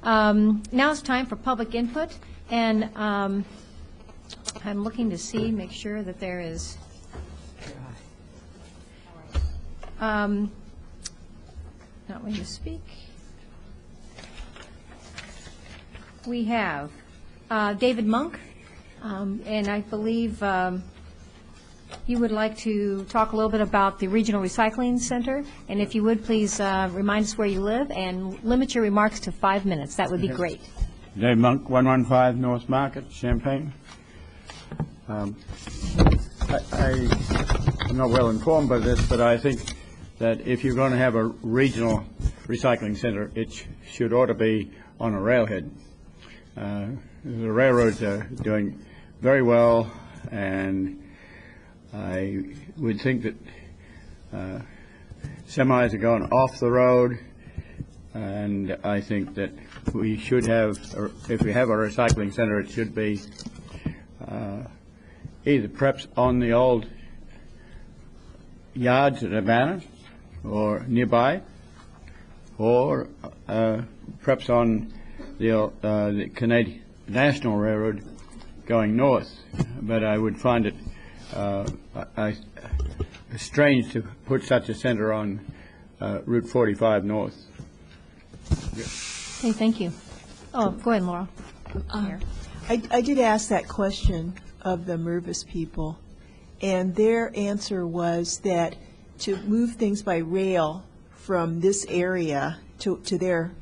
Now it's time for public input, and I'm looking to see, make sure that there is not when you speak. We have David Monk, and I believe you would like to talk a little bit about the Regional Recycling Center, and if you would, please remind us where you live and limit your remarks to 5 minutes. That would be great. Dave Monk, 115 North Market, Champaign. I'm not well informed by this, but I think that if you're going to have a regional recycling center, it ought to be on a railhead. The railroads are doing very well, and I would think that semis are going off the road, and I think that we should have, or if we have a recycling center, it should be either perhaps on the old yards at Urbana or nearby, or perhaps on the Canadian National Railroad going north. But I would find it strange to put such a center on Route 45 north. Okay, thank you. Oh, go ahead, Laura. I did ask that question of the Mervis people, and their answer was that to move things by rail from this area to their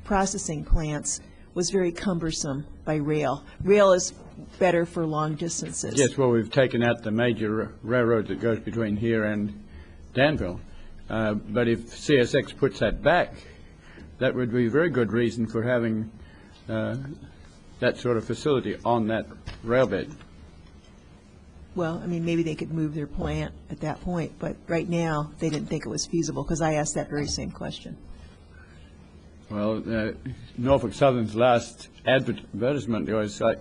processing plants was very cumbersome by rail. Rail is better for long distances. Yes, well, we've taken out the major railroad that goes between here and Danville. But if CSX puts that back, that would be a very good reason for having that sort of facility on that rail bed. Well, I mean, maybe they could move their plant at that point, but right now they didn't think it was feasible, because I asked that very same question. Well, Norfolk Southern's last advertisement was like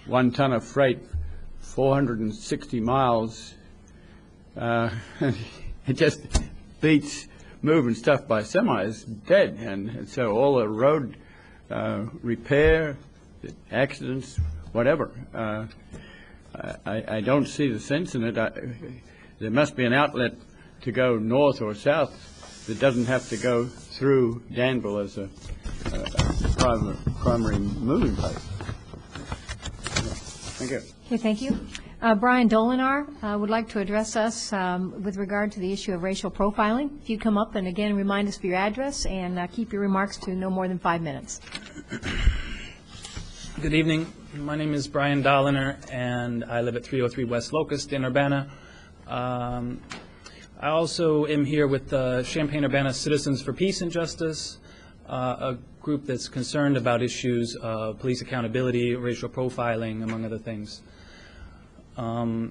1 ton of freight, 460 miles. It just beats moving stuff by semis dead, and so all the road repair, accidents, whatever. I don't see the sense in it. There must be an outlet to go north or south that doesn't have to go through Danville as a primary moving place. Thank you. Okay, thank you. Brian Dolinar would like to address us with regard to the issue of racial profiling. If you come up and again remind us of your address and keep your remarks to no more than 5 minutes. Good evening. My name is Brian Dolinar, and I live at 303 West Locust in Urbana. I also am here with Champaign-Urbana Citizens for Peace and Justice, a group that's concerned about issues of police accountability, racial profiling, among other things. I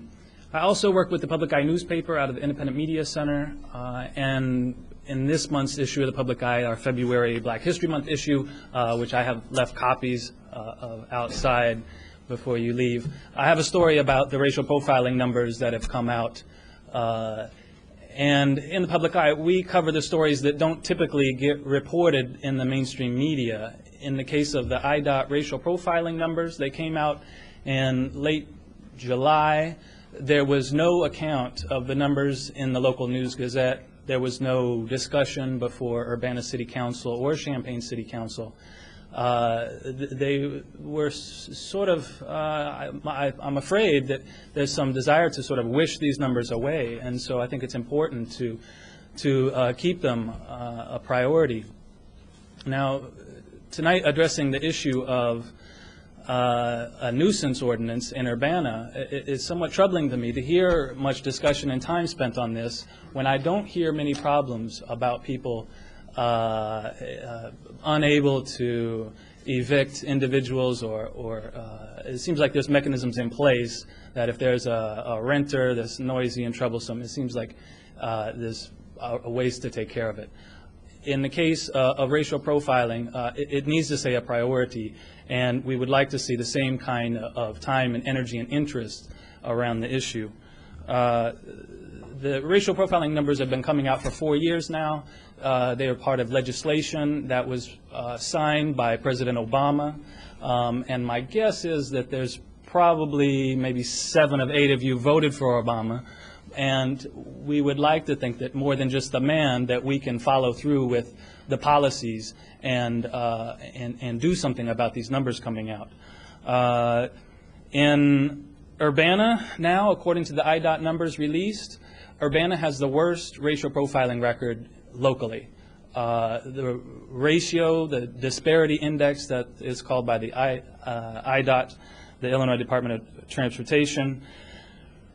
also work with the Public Eye newspaper out of the Independent Media Center, and in this month's issue of the Public Eye, our February Black History Month issue, which I have left copies of outside before you leave, I have a story about the racial profiling numbers that have come out. And in the Public Eye, we cover the stories that don't typically get reported in the mainstream media. In the case of the IDOT racial profiling numbers, they came out in late July. There was no account of the numbers in the local News Gazette. There was no discussion before Urbana City Council or Champaign City Council. They were sort of, I'm afraid that there's some desire to sort of wish these numbers away, and so I think it's important to keep them a priority. Now, tonight addressing the issue of a nuisance ordinance in Urbana, it's somewhat troubling to me to hear much discussion and time spent on this when I don't hear many problems about people unable to evict individuals, or it seems like there's mechanisms in place that if there's a renter that's noisy and troublesome, it seems like there's ways to take care of it. In the case of racial profiling, it needs to stay a priority, and we would like to see the same kind of time and energy and interest around the issue. The racial profiling numbers have been coming out for 4 years now. They are part of legislation that was signed by President Obama. And my guess is that there's probably maybe 7 of 8 of you voted for Obama. And we would like to think that more than just the man, that we can follow through with the policies and do something about these numbers coming out. In Urbana now, according to the IDOT numbers released, Urbana has the worst racial profiling record locally. The ratio, the disparity index that is called by the IDOT, the Illinois Department of Transportation,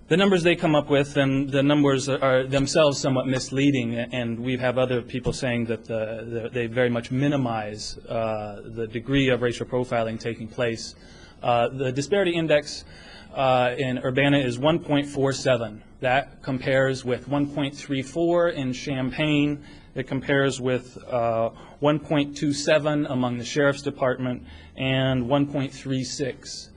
the numbers they come up with, and the numbers are themselves somewhat misleading, and we have other people saying that they very much minimize the degree of racial profiling taking place. The disparity index in Urbana is 1.47. That compares with 1.34 in Champaign. It compares with 1.27 among the Sheriff's Department and 1.36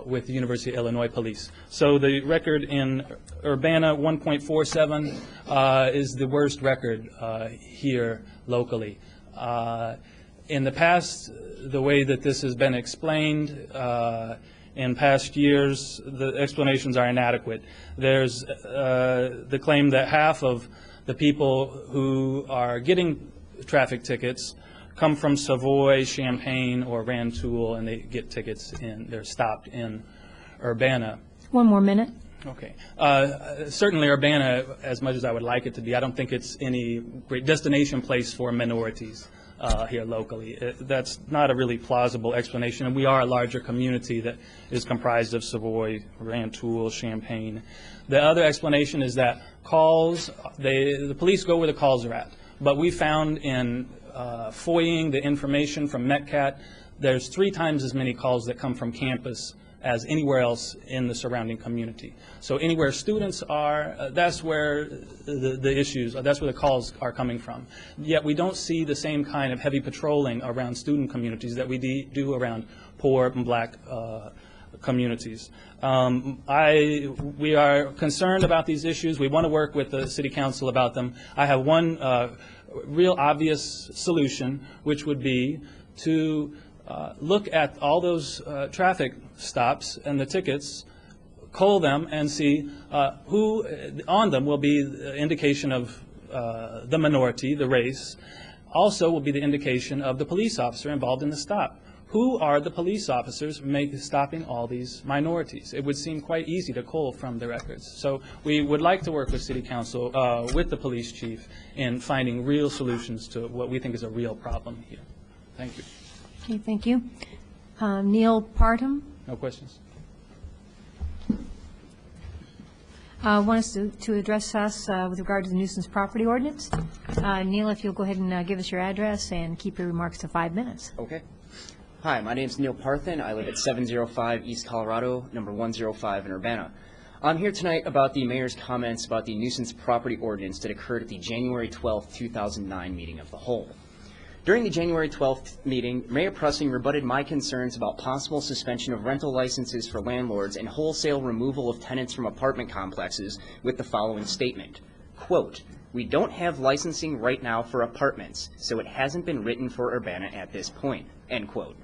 with the University of Illinois Police. So the record in Urbana, 1.47, is the worst record here locally. In the past, the way that this has been explained in past years, the explanations are inadequate. There's the claim that half of the people who are getting traffic tickets come from Savoy, Champaign, or Rantoul, and they get tickets they're stopped in Urbana. 1 more minute. Okay. Certainly Urbana, as much as I would like it to be, I don't think it's any great destination place for minorities here locally. That's not a really plausible explanation, and we are a larger community that is comprised of Savoy, Rantoul, Champaign. The other explanation is that calls, the police go where the calls are at, but we found in FOIAing the information from METCAT, there's 3 times as many calls that come from campus as anywhere else in the surrounding community. So anywhere students are, that's where the issues, that's where the calls are coming from. Yet we don't see the same kind of heavy patrolling around student communities that we do around poor and black communities. We are concerned about these issues. We want to work with the City Council about them. I have one real obvious solution, which would be to look at all those traffic stops and the tickets, cull them, and see who on them will be the indication of the minority, the race. Also will be the indication of the police officer involved in the stop. Who are the police officers stopping all these minorities? It would seem quite easy to cull from the records. So we would like to work with City Council, with the police chief, in finding real solutions to what we think is a real problem here. Thank you. Okay, thank you. Neil Parham No questions? wants to address us with regard to the nuisance property ordinance. Neil, if you'll go ahead and give us your address and keep your remarks to 5 minutes. Okay. Hi, my name's Neil Parthen. I live at 705 East Colorado, number 105 in Urbana. I'm here tonight about the mayor's comments about the nuisance property ordinance that occurred at the January 12, 2009 meeting of the whole. During the January 12th meeting, Mayor Pressing rebutted my concerns about possible suspension of rental licenses for landlords and wholesale removal of tenants from apartment complexes with the following statement, quote, "We don't have licensing right now for apartments, so it hasn't been written for Urbana at this point," end quote.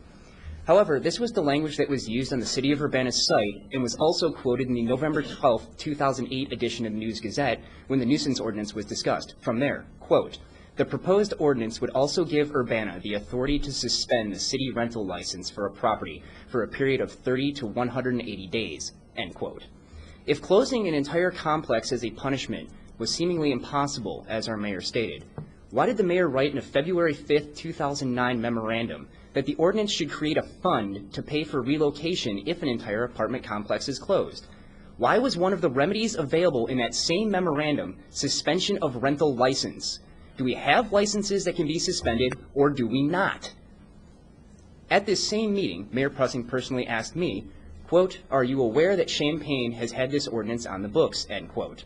However, this was the language that was used on the City of Urbana's site and was also quoted in the November 12, 2008 edition of the News Gazette when the nuisance ordinance was discussed. From there, quote, "The proposed ordinance would also give Urbana the authority to suspend the city rental license for a property for a period of 30 to 180 days, end quote. If closing an entire complex as a punishment was seemingly impossible, as our mayor stated, why did the mayor write in a February 5, 2009 memorandum that the ordinance should create a fund to pay for relocation if an entire apartment complex is closed? Why was one of the remedies available in that same memorandum suspension of rental license? Do we have licenses that can be suspended, or do we not? At this same meeting, Mayor Pressing personally asked me, quote, "Are you aware that Champaign has had this ordinance on the books," end quote.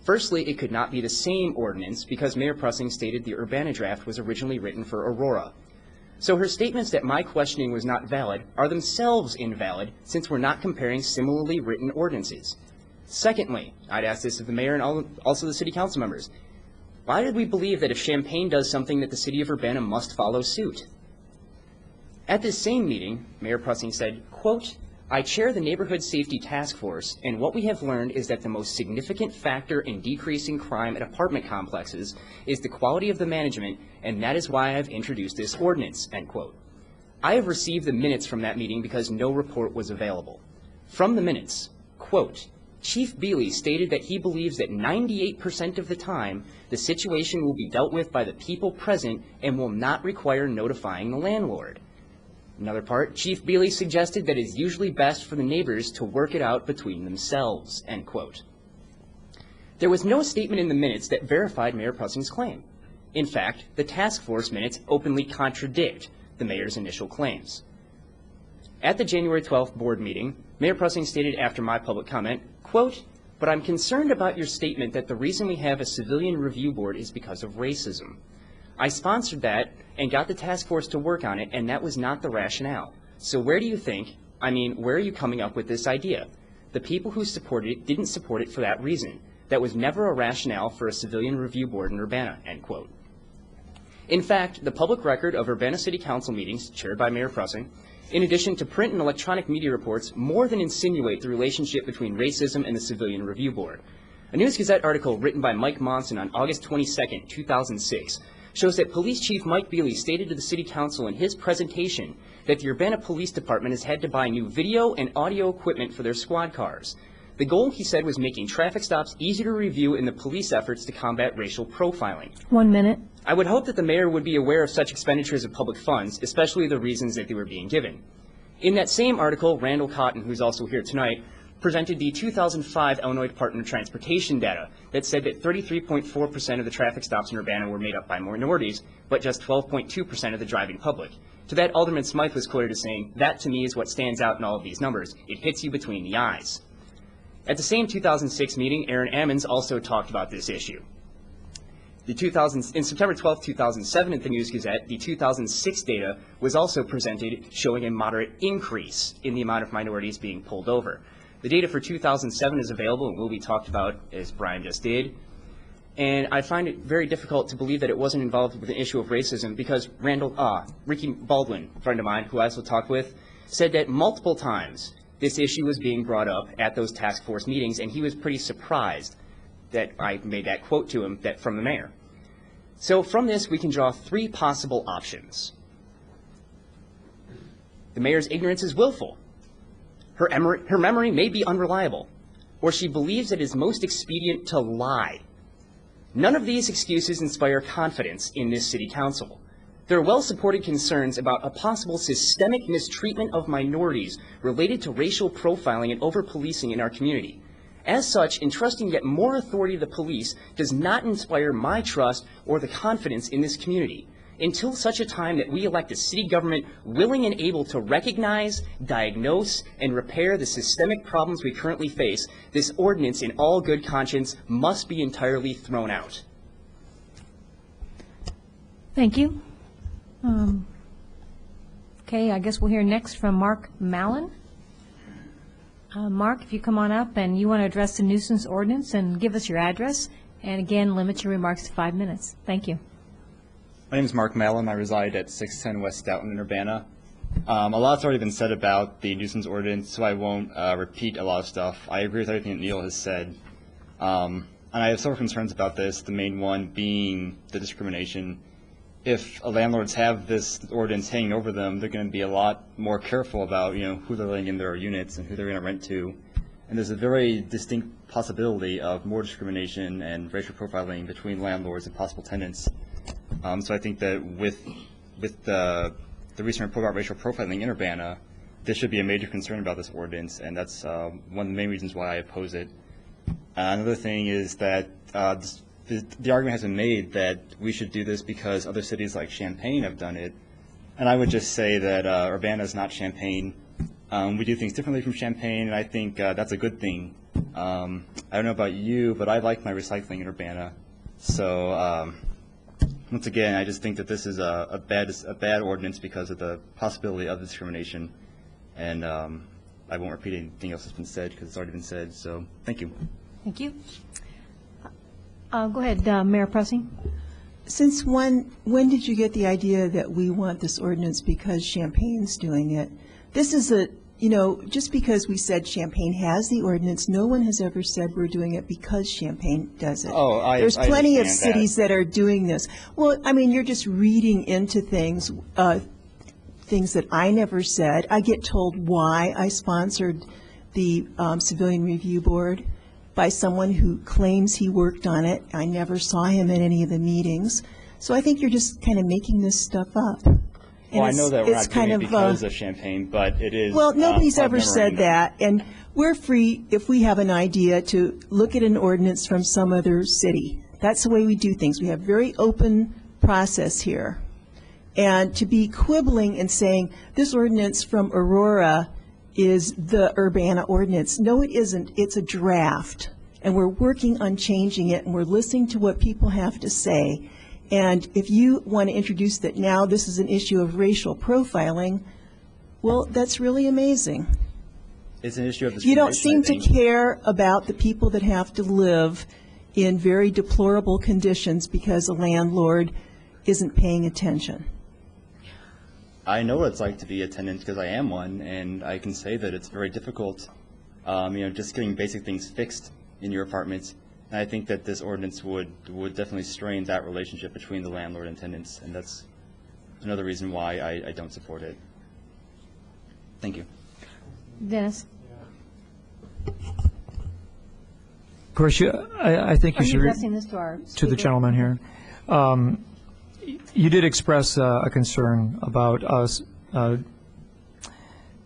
Firstly, it could not be the same ordinance because Mayor Pressing stated the Urbana draft was originally written for Aurora. So her statements that my questioning was not valid are themselves invalid since we're not comparing similarly written ordinances. Secondly, I'd ask this of the mayor and also the city council members. Why did we believe that if Champaign does something that the city of Urbana must follow suit? At this same meeting, Mayor Pressing said, quote, I chair the Neighborhood Safety Task Force, and what we have learned is that the most significant factor in decreasing crime at apartment complexes is the quality of the management, and that is why I've introduced this ordinance, end quote. I have received the minutes from that meeting because no report was available. From the minutes, quote, Chief Bealey stated that he believes that 98% of the time, the situation will be dealt with by the people present and will not require notifying the landlord. Another part, Chief Bealey suggested that it is usually best for the neighbors to work it out between themselves, end quote. There was no statement in the minutes that verified Mayor Pressing's claim. In fact, the task force minutes openly contradict the mayor's initial claims. At the January 12th board meeting, Mayor Pressing stated after my public comment, quote, but I'm concerned about your statement that the reason we have a civilian review board is because of racism. I sponsored that and got the task force to work on it, and that was not the rationale. So where do you think, where are you coming up with this idea? The people who supported it didn't support it for that reason. That was never a rationale for a civilian review board in Urbana, end quote. In fact, the public record of Urbana City Council meetings, chaired by Mayor Pressing, in addition to print and electronic media reports, more than insinuate the relationship between racism and the Civilian Review Board. A News Gazette article written by Mike Monson on August 22, 2006, shows that Police Chief Mike Bealey stated to the City Council in his presentation that the Urbana Police Department has had to buy new video and audio equipment for their squad cars. The goal, he said, was making traffic stops easier to review in the police efforts to combat racial profiling. 1 minute. I would hope that the mayor would be aware of such expenditures of public funds, especially the reasons that they were being given. In that same article, Randall Cotton, who's also here tonight, presented the 2005 Illinois Department of Transportation data that said that 33.4% of the traffic stops in Urbana were made up by minorities, but just 12.2% of the driving public. To that, Alderman Smythe was quoted as saying, that to me is what stands out in all of these numbers. It hits you between the eyes. At the same 2006 meeting, Aaron Ammons also talked about this issue. In September 12, 2007 at the News Gazette, the 2006 data was also presented showing a moderate increase in the amount of minorities being pulled over. The data for 2007 is available and will be talked about, as Brian just did. And I find it very difficult to believe that it wasn't involved with an issue of racism because Ricky Baldwin, a friend of mine who I also talked with, said that multiple times this issue was being brought up at those task force meetings, and he was pretty surprised that I made that quote to him from the mayor. So from this, we can draw three possible options. The mayor's ignorance is willful. Her memory may be unreliable, or she believes it is most expedient to lie. None of these excuses inspire confidence in this city council. There are well-supported concerns about a possible systemic mistreatment of minorities related to racial profiling and over-policing in our community. As such, entrusting yet more authority to the police does not inspire my trust or the confidence in this community. Until such a time that we elect a city government willing and able to recognize, diagnose, and repair the systemic problems we currently face, this ordinance in all good conscience must be entirely thrown out. Thank you. Okay, I guess we'll hear next from Mark Mallon. Mark, if you come on up and you want to address the nuisance ordinance and give us your address, and again, limit your remarks to 5 minutes. Thank you. My name is Mark Mallon. I reside at 610 West Stoughton in Urbana. A lot's already been said about the nuisance ordinance, so I won't repeat a lot of stuff. I agree with everything that Neil has said. And I have several concerns about this, the main one being the discrimination. If landlords have this ordinance hanging over them, they're going to be a lot more careful about, who they're letting in their units and who they're going to rent to. And there's a very distinct possibility of more discrimination and racial profiling between landlords and possible tenants. So I think that with the recent report about racial profiling in Urbana, there should be a major concern about this ordinance, and that's one of the main reasons why I oppose it. Another thing is that the argument has been made that we should do this because other cities like Champaign have done it. And I would just say that Urbana is not Champaign. We do things differently from Champaign, and I think that's a good thing. I don't know about you, but I like my recycling in Urbana. So once again, I just think that this is a bad ordinance because of the possibility of discrimination. And I won't repeat anything else that's been said because it's already been said. So thank you. Thank you. Go ahead, Mayor Pressing. Since when did you get the idea that we want this ordinance because Champaign's doing it? This is just because we said Champaign has the ordinance, no one has ever said we're doing it because Champaign does it. There's plenty of cities that are doing this. Well, I mean, you're just reading into things, things that I never said. I get told why I sponsored the Civilian Review Board by someone who claims he worked on it. I never saw him at any of the meetings. So I think you're just kind of making this stuff up. Well, I know that we're not doing it because of Champaign, but it is. Well, nobody's ever memorandum. said that, and we're free, if we have an idea, to look at an ordinance from some other city. That's the way we do things. We have very open process here. And to be quibbling and saying, this ordinance from Aurora is the Urbana ordinance. No, it isn't. It's a draft, and we're working on changing it, and we're listening to what people have to say. And if you want to introduce that now this is an issue of racial profiling, well, that's really amazing. It's an issue of You don't seem to discrimination, I think. care about the people that have to live in very deplorable conditions because a landlord isn't paying attention. I know what it's like to be a tenant because I am one, and I can say that it's very difficult, just getting basic things fixed in your apartment. And I think that this ordinance would definitely strain that relationship between the landlord and tenants, and that's another reason why I don't support it. Thank you. Dennis? Of course, I think Are you you should, addressing this to our to the speaker? gentleman here. You did express a concern about us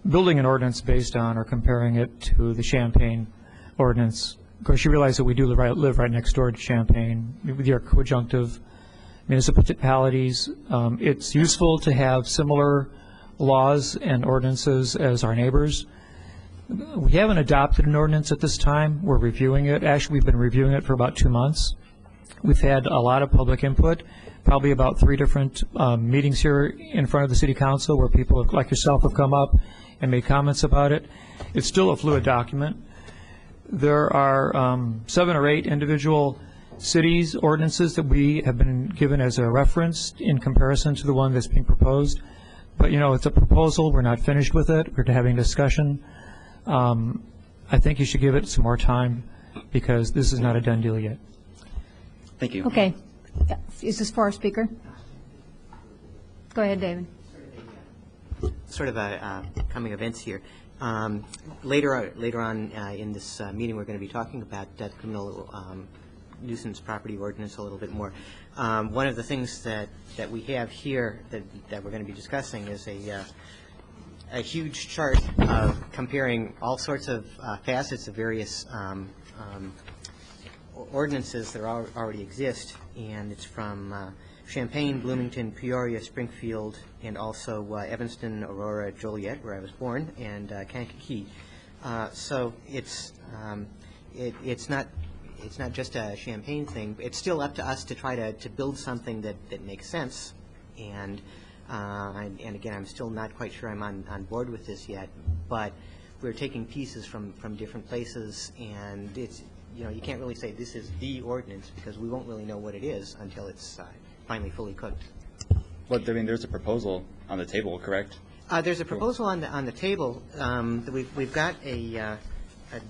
building an ordinance based on or comparing it to the Champaign ordinance. Of course, you realize that we do live right next door to Champaign, with your conjunctive municipalities. It's useful to have similar laws and ordinances as our neighbors. We haven't adopted an ordinance at this time. We're reviewing it. Actually, we've been reviewing it for about 2 months. We've had a lot of public input, probably about 3 different meetings here in front of the City Council where people like yourself have come up and made comments about it. It's still a fluid document. There are 7 or 8 individual cities' ordinances that we have been given as a reference in comparison to the one that's being proposed. But, it's a proposal. We're not finished with it. We're having discussion. I think you should give it some more time because this is not a done deal yet. Thank you. Okay. Is this for our speaker? Go ahead, David. Sort of a coming events here. Later on in this meeting, we're going to be talking about that criminal nuisance property ordinance a little bit more. One of the things that we have here that we're going to be discussing is a huge chart comparing all sorts of facets of various ordinances that already exist, and it's from Champaign, Bloomington, Peoria, Springfield, and also Evanston, Aurora, Joliet, where I was born, and Kankakee. So it's not just a Champaign thing. It's still up to us to try to build something that makes sense. And again, I'm still not quite sure I'm on board with this yet. But we're taking pieces from different places, and it's you can't really say this is the ordinance because we won't really know what it is until it's finally fully cooked. But there's a proposal on the table, correct? There's a proposal on the table. We've got a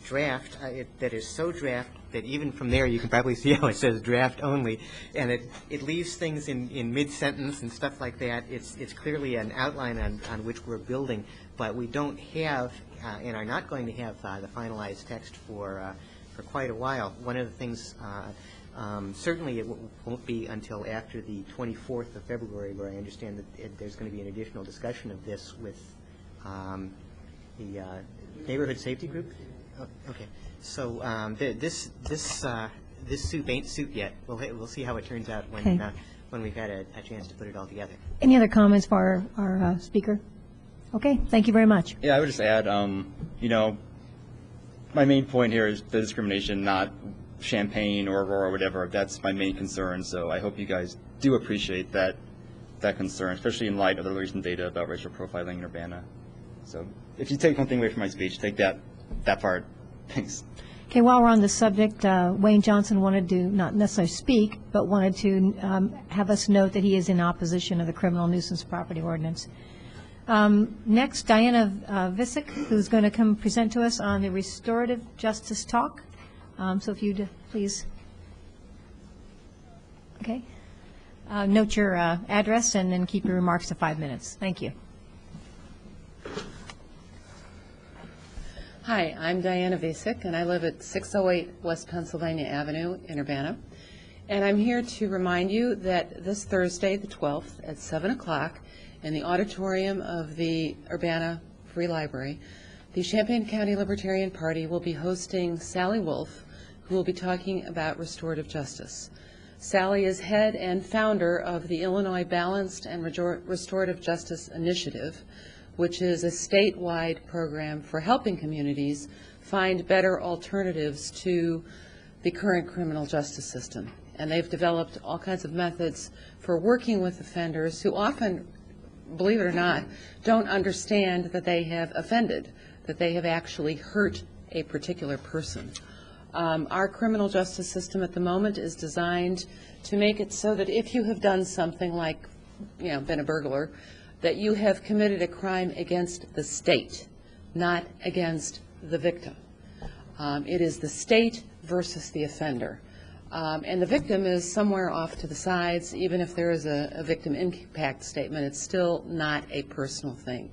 draft that is so draft that even from there you can probably see how it says draft only, and it leaves things in mid-sentence and stuff like that. It's clearly an outline on which we're building, but we don't have and are not going to have the finalized text for quite a while. One of the things, certainly it won't be until after the 24th of February, where I understand that there's going to be an additional discussion of this with the Neighborhood Safety Group. Oh, okay, so this soup ain't soup yet. We'll see how it turns out when we've had a chance to put it all together. Any other comments for our speaker? Okay, thank you very much. Yeah, I would just add, my main point here is the discrimination, not Champaign or Aurora or whatever. That's my main concern. So I hope you guys do appreciate that concern, especially in light of the recent data about racial profiling in Urbana. So if you take one thing away from my speech, take that part. Thanks. Okay, while we're on the subject, Wayne Johnson wanted to, not necessarily speak, but wanted to have us note that he is in opposition of the criminal nuisance property ordinance. Next, Diana Visick, who's going to come present to us on the restorative justice talk. So if you'd please, okay, note your address and then keep your remarks to 5 minutes. Thank you. Hi, I'm Diana Visick, and I live at 608 West Pennsylvania Avenue in Urbana. And I'm here to remind you that this Thursday, the 12th, at 7 o'clock, in the auditorium of the Urbana Free Library, the Champaign County Libertarian Party will be hosting Sally Wolf, who will be talking about restorative justice. Sally is head and founder of the Illinois Balanced and Restorative Justice Initiative, which is a statewide program for helping communities find better alternatives to the current criminal justice system. And they've developed all kinds of methods for working with offenders who often, believe it or not, don't understand that they have offended, that they have actually hurt a particular person. Our criminal justice system at the moment is designed to make it so that if you have done something like, been a burglar, that you have committed a crime against the state, not against the victim. It is the state versus the offender. And the victim is somewhere off to the sides. Even if there is a victim impact statement, it's still not a personal thing.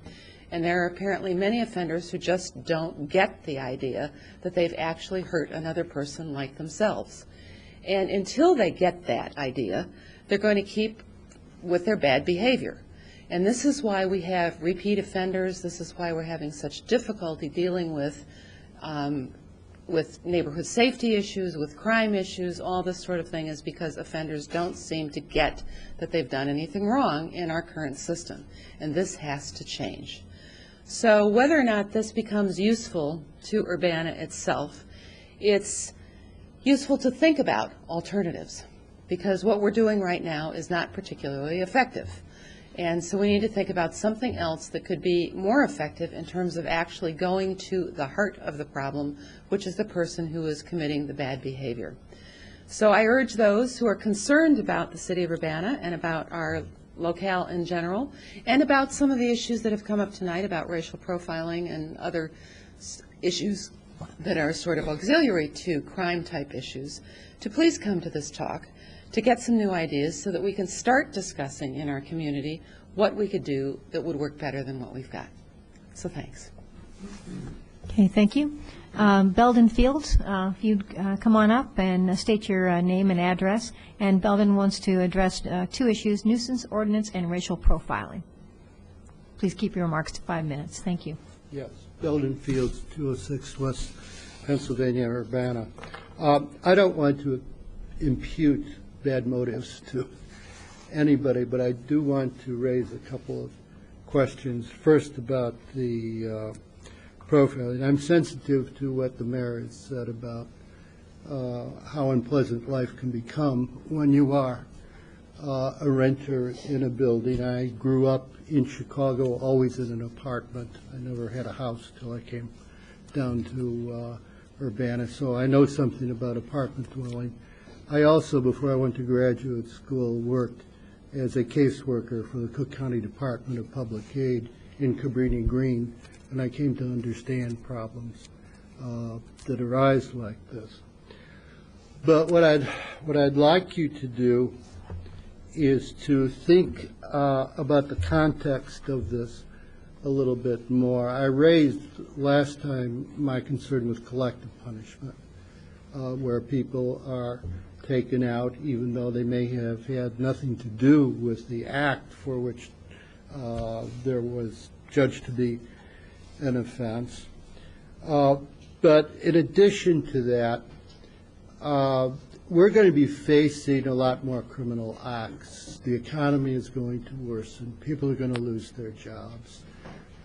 And there are apparently many offenders who just don't get the idea that they've actually hurt another person like themselves. And until they get that idea, they're going to keep with their bad behavior. And this is why we have repeat offenders. This is why we're having such difficulty dealing with neighborhood safety issues, with crime issues. All this sort of thing is because offenders don't seem to get that they've done anything wrong in our current system. And this has to change. So whether or not this becomes useful to Urbana itself, it's useful to think about alternatives, because what we're doing right now is not particularly effective. And so we need to think about something else that could be more effective in terms of actually going to the heart of the problem, which is the person who is committing the bad behavior. So I urge those who are concerned about the city of Urbana and about our locale in general, and about some of the issues that have come up tonight about racial profiling and other issues that are sort of auxiliary to crime-type issues, to please come to this talk to get some new ideas so that we can start discussing in our community what we could do that would work better than what we've got. So thanks. Okay, thank you. Belden Fields, if you'd come on up and state your name and address. And Belden wants to address two issues, nuisance ordinance and racial profiling. Please keep your remarks to 5 minutes. Thank you. Yes, Belden Fields, 206 West Pennsylvania, Urbana. I don't want to impute bad motives to anybody, but I do want to raise a couple of questions. First, about the profiling. I'm sensitive to what the mayor has said about how unpleasant life can become when you are a renter in a building. I grew up in Chicago, always in an apartment. I never had a house till I came down to Urbana, so I know something about apartment dwelling. I also, before I went to graduate school, worked as a caseworker for the Cook County Department of Public Aid in Cabrini Green, and I came to understand problems that arise like this. But what I'd like you to do is to think about the context of this a little bit more. I raised last time my concern with collective punishment, where people are taken out even though they may have had nothing to do with the act for which there was judged to be an offense. But in addition to that, we're going to be facing a lot more criminal acts. The economy is going to worsen. People are going to lose their jobs.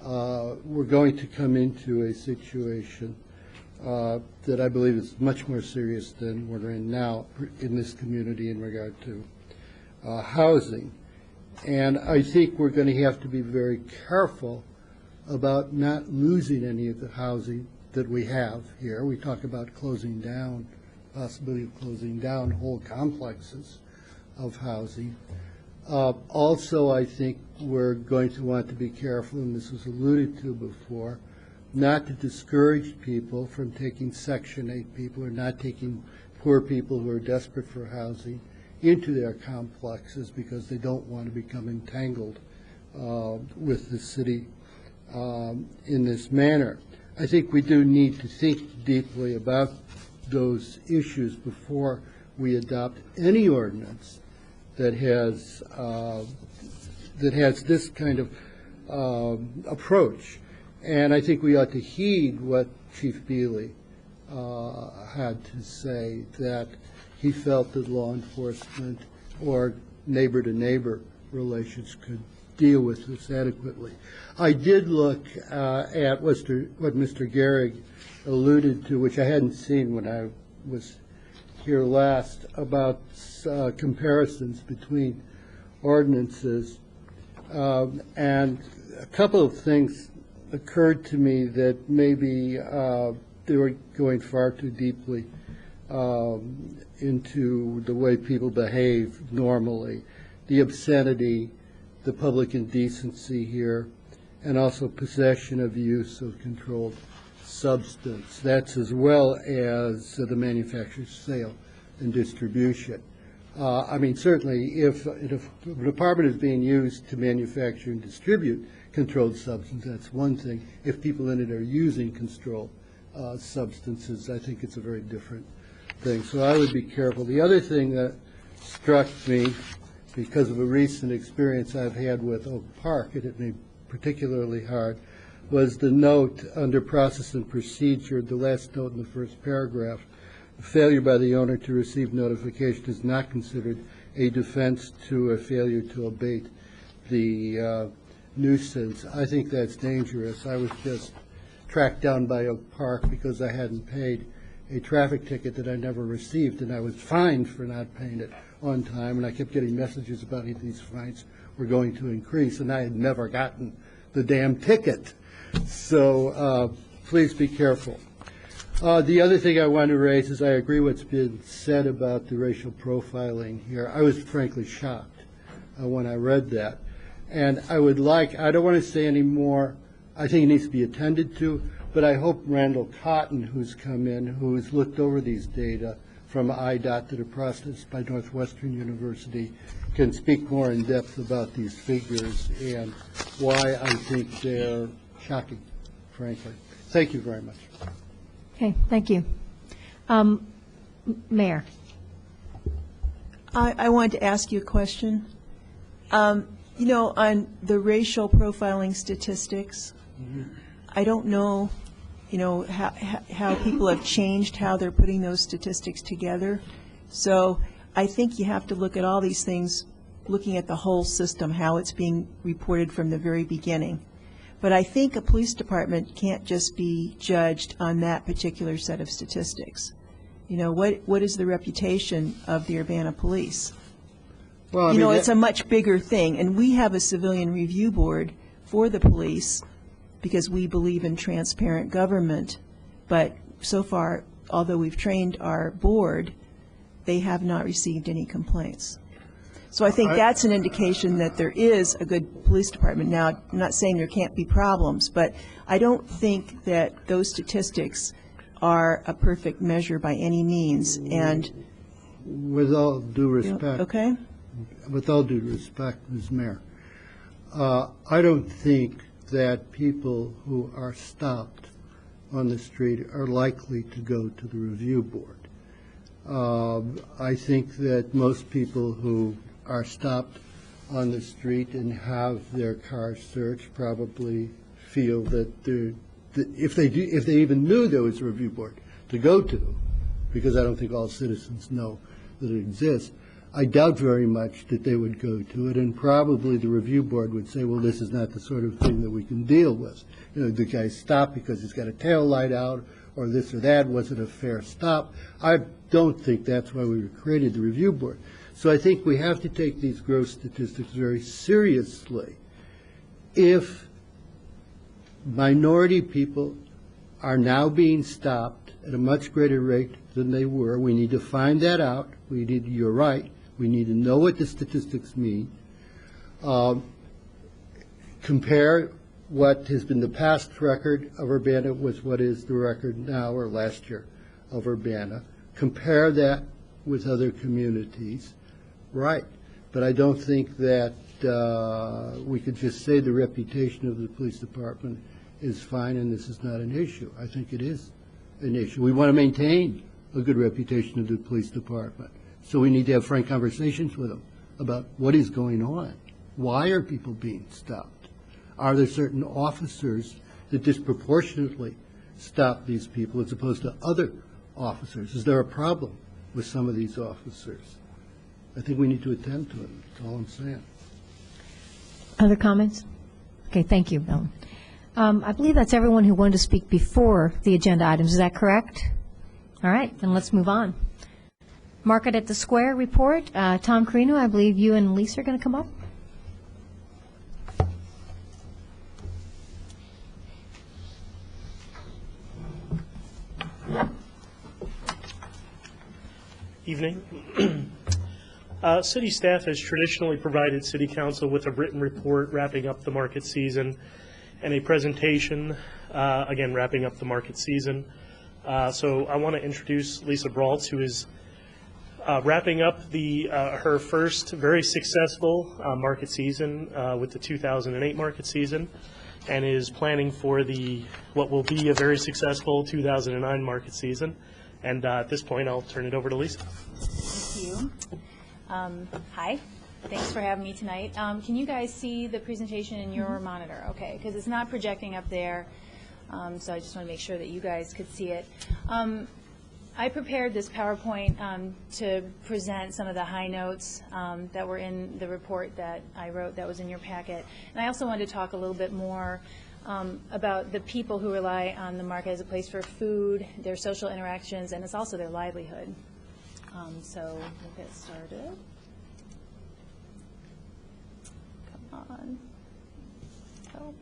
We're going to come into a situation that I believe is much more serious than we're in now in this community in regard to housing. And I think we're going to have to be very careful about not losing any of the housing that we have here. We talk about closing down, possibility of closing down whole complexes of housing. Also, I think we're going to want to be careful, and this was alluded to before, not to discourage people from taking Section 8 people or not taking poor people who are desperate for housing into their complexes because they don't want to become entangled with the city in this manner. I think we do need to think deeply about those issues before we adopt any ordinance that has this kind of approach. And I think we ought to heed what Chief Bealey had to say, that he felt that law enforcement or neighbor-to-neighbor relations could deal with this adequately. I did look at what Mr. Gehrig alluded to, which I hadn't seen when I was here last, about comparisons between ordinances. And a couple of things occurred to me that maybe they were going far too deeply into the way people behave normally. The obscenity, the public indecency here, and also possession of use of controlled substance. That's as well as the manufacture, sale, and distribution. I mean, certainly if a department is being used to manufacture and distribute controlled substance, that's one thing. If people in it are using controlled substances, I think it's a very different thing. So I would be careful. The other thing that struck me, because of a recent experience I've had with Oak Park, it hit me particularly hard, was the note under process and procedure, the last note in the first paragraph. Failure by the owner to receive notification is not considered a defense to a failure to abate the nuisance. I think that's dangerous. I was just tracked down by Oak Park because I hadn't paid a traffic ticket that I never received, and I was fined for not paying it on time, and I kept getting messages about these fines were going to increase, and I had never gotten the damn ticket. So please be careful. The other thing I want to raise is I agree what's been said about the racial profiling here. I was frankly shocked when I read that. And I don't want to say any more. I think it needs to be attended to, but I hope Randall Cotton, who's come in, who's looked over these data from IDOT that are processed by Northwestern University, can speak more in depth about these figures and why I think they're shocking, frankly. Thank you very much. Okay, thank you. Mayor. I wanted to ask you a question. You know, on the racial profiling statistics, I don't know, how people have changed how they're putting those statistics together. So I think you have to look at all these things, looking at the whole system, how it's being reported from the very beginning. But I think a police department can't just be judged on that particular set of statistics. What is the reputation of the Urbana Police? Well, it's a much bigger thing, and we have a civilian review board for the police because we believe in transparent government, but so far, although we've trained our board, they have not received any complaints. So I think that's an indication that there is a good police department. Now, I'm not saying there can't be problems, but I don't think that those statistics are a perfect measure by any means. And with all due respect, okay? With all due respect, Ms. Mayor, I don't think that people who are stopped on the street are likely to go to the review board. I think that most people who are stopped on the street and have their cars searched probably feel that if they even knew there was a review board to go to, because I don't think all citizens know that it exists, I doubt very much that they would go to it, and probably the review board would say, well, this is not the sort of thing that we can deal with. The guy stopped because he's got a tail light out, or this or that, was it a fair stop? I don't think that's why we created the review board. So I think we have to take these gross statistics very seriously. If minority people are now being stopped at a much greater rate than they were. We need to find that out. You're right, we need to know what the statistics mean. Compare what has been the past record of Urbana with what is the record now or last year of Urbana. Compare that with other communities. Right. But I don't think that we could just say the reputation of the police department is fine and this is not an issue. I think it is an issue. We want to maintain a good reputation of the police department. So we need to have frank conversations with them about what is going on. Why are people being stopped? Are there certain officers that disproportionately stop these people as opposed to other officers? Is there a problem with some of these officers? I think we need to attend to it. That's all I'm saying. Other comments? Okay, thank you, Ellen. I believe that's everyone who wanted to speak before the agenda items. Is that correct? All right, then let's move on. Market at the Square report. Tom Carino, I believe you and Lisa are going to come up. Evening. City staff has traditionally provided City Council with a written report wrapping up the market season and a presentation, again, wrapping up the market season. So I want to introduce Lisa Braultz, who is wrapping up her first very successful market season with the 2008 market season, and is planning for what will be a very successful 2009 market season. And at this point, I'll turn it over to Lisa. Thank you. Hi. Thanks for having me tonight. Can you guys see the presentation in your monitor? Okay, because it's not projecting up there, so I just want to make sure that you guys could see it. I prepared this PowerPoint to present some of the high notes that were in the report that I wrote that was in your packet. And I also wanted to talk a little bit more about the people who rely on the market as a place for food, their social interactions, and it's also their livelihood. So we'll get started. Come on. Help.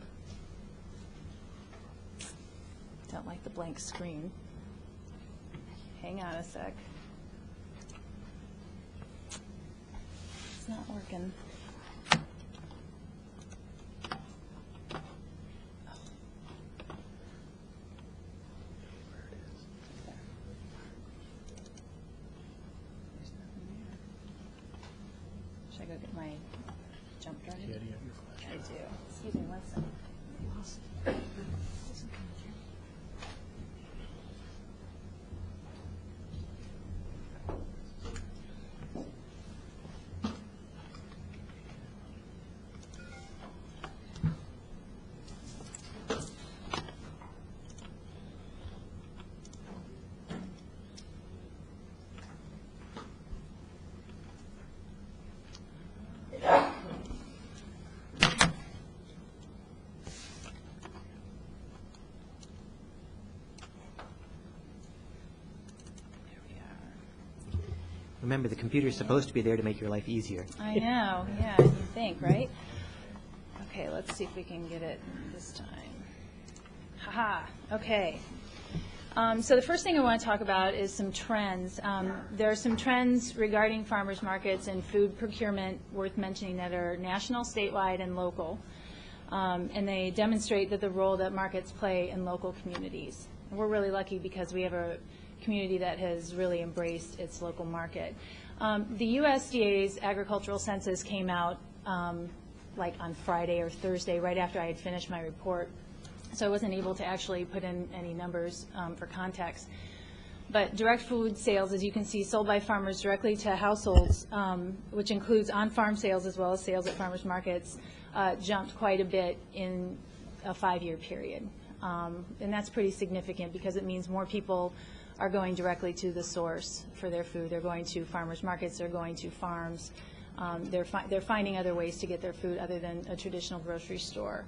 Don't like the blank screen. Hang on a sec. It's not working. Should I go get my jump drive? Yeah, do you have your flash? I do. Excuse me one second. Remember, the computer's supposed to be there to make your life easier. I know, yeah, you think, right? Okay, let's see if we can get it this time. Haha, okay. So the first thing I want to talk about is some trends. There are some trends regarding farmers markets and food procurement worth mentioning that are national, statewide, and local. And they demonstrate that the role that markets play in local communities. And we're really lucky because we have a community that has really embraced its local market. The USDA's agricultural census came out like on Friday or Thursday, right after I had finished my report. So I wasn't able to actually put in any numbers for context. But direct food sales, as you can see, sold by farmers directly to households, which includes on-farm sales as well as sales at farmers markets, jumped quite a bit in a 5-year period. And that's pretty significant because it means more people are going directly to the source for their food. They're going to farmers markets, they're going to farms. They're finding other ways to get their food other than a traditional grocery store.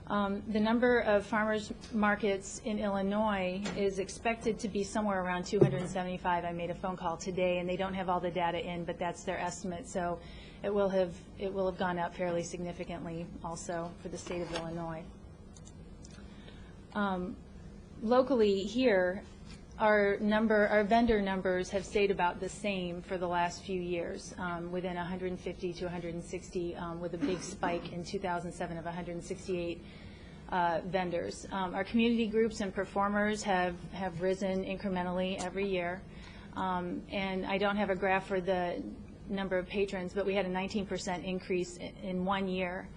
The number of farmers markets in Illinois is expected to be somewhere around 275. I made a phone call today, and they don't have all the data in, but that's their estimate. So it will have gone up fairly significantly also for the state of Illinois. Locally here, our vendor numbers have stayed about the same for the last few years, within 150 to 160, with a big spike in 2007 of 168 vendors. Our community groups and performers have risen incrementally every year. And I don't have a graph for the number of patrons, but we had a 19% increase in 1 year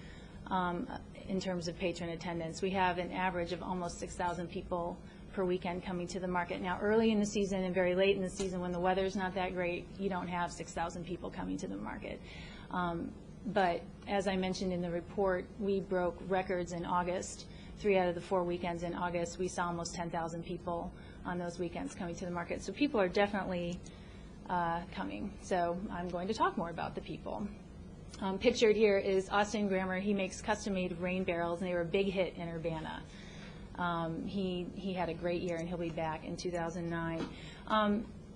in terms of patron attendance. We have an average of almost 6,000 people per weekend coming to the market. Now, early in the season and very late in the season when the weather's not that great, you don't have 6,000 people coming to the market. But as I mentioned in the report, we broke records in August. 3 out of the 4 weekends in August, we saw almost 10,000 people on those weekends coming to the market. So people are definitely coming. So I'm going to talk more about the people. Pictured here is Austin Grammer. He makes custom-made rain barrels, and they were a big hit in Urbana. He had a great year, and he'll be back in 2009.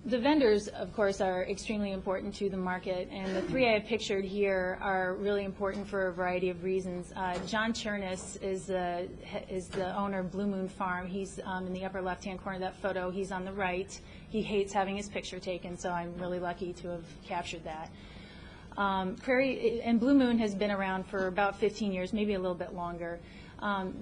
The vendors, of course, are extremely important to the market, and the 3 I have pictured here are really important for a variety of reasons. John Chernus is the owner of Blue Moon Farm. He's in the upper left-hand corner of that photo. He's on the right. He hates having his picture taken, so I'm really lucky to have captured that. Blue Moon has been around for about 15 years, maybe a little bit longer.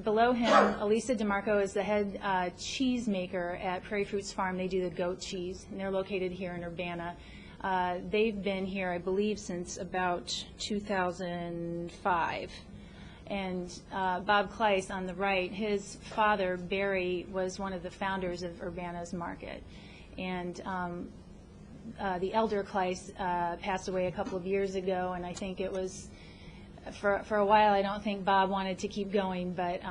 Below him, Elisa DeMarco is the head cheese maker at Prairie Fruits Farm. They do the goat cheese, and they're located here in Urbana. They've been here, I believe, since about 2005. And Bob Kleiss on the right, his father, Barry, was one of the founders of Urbana's market. And the elder Kleiss passed away a couple of years ago, and I think it was for a while. I don't think Bob wanted to keep going, but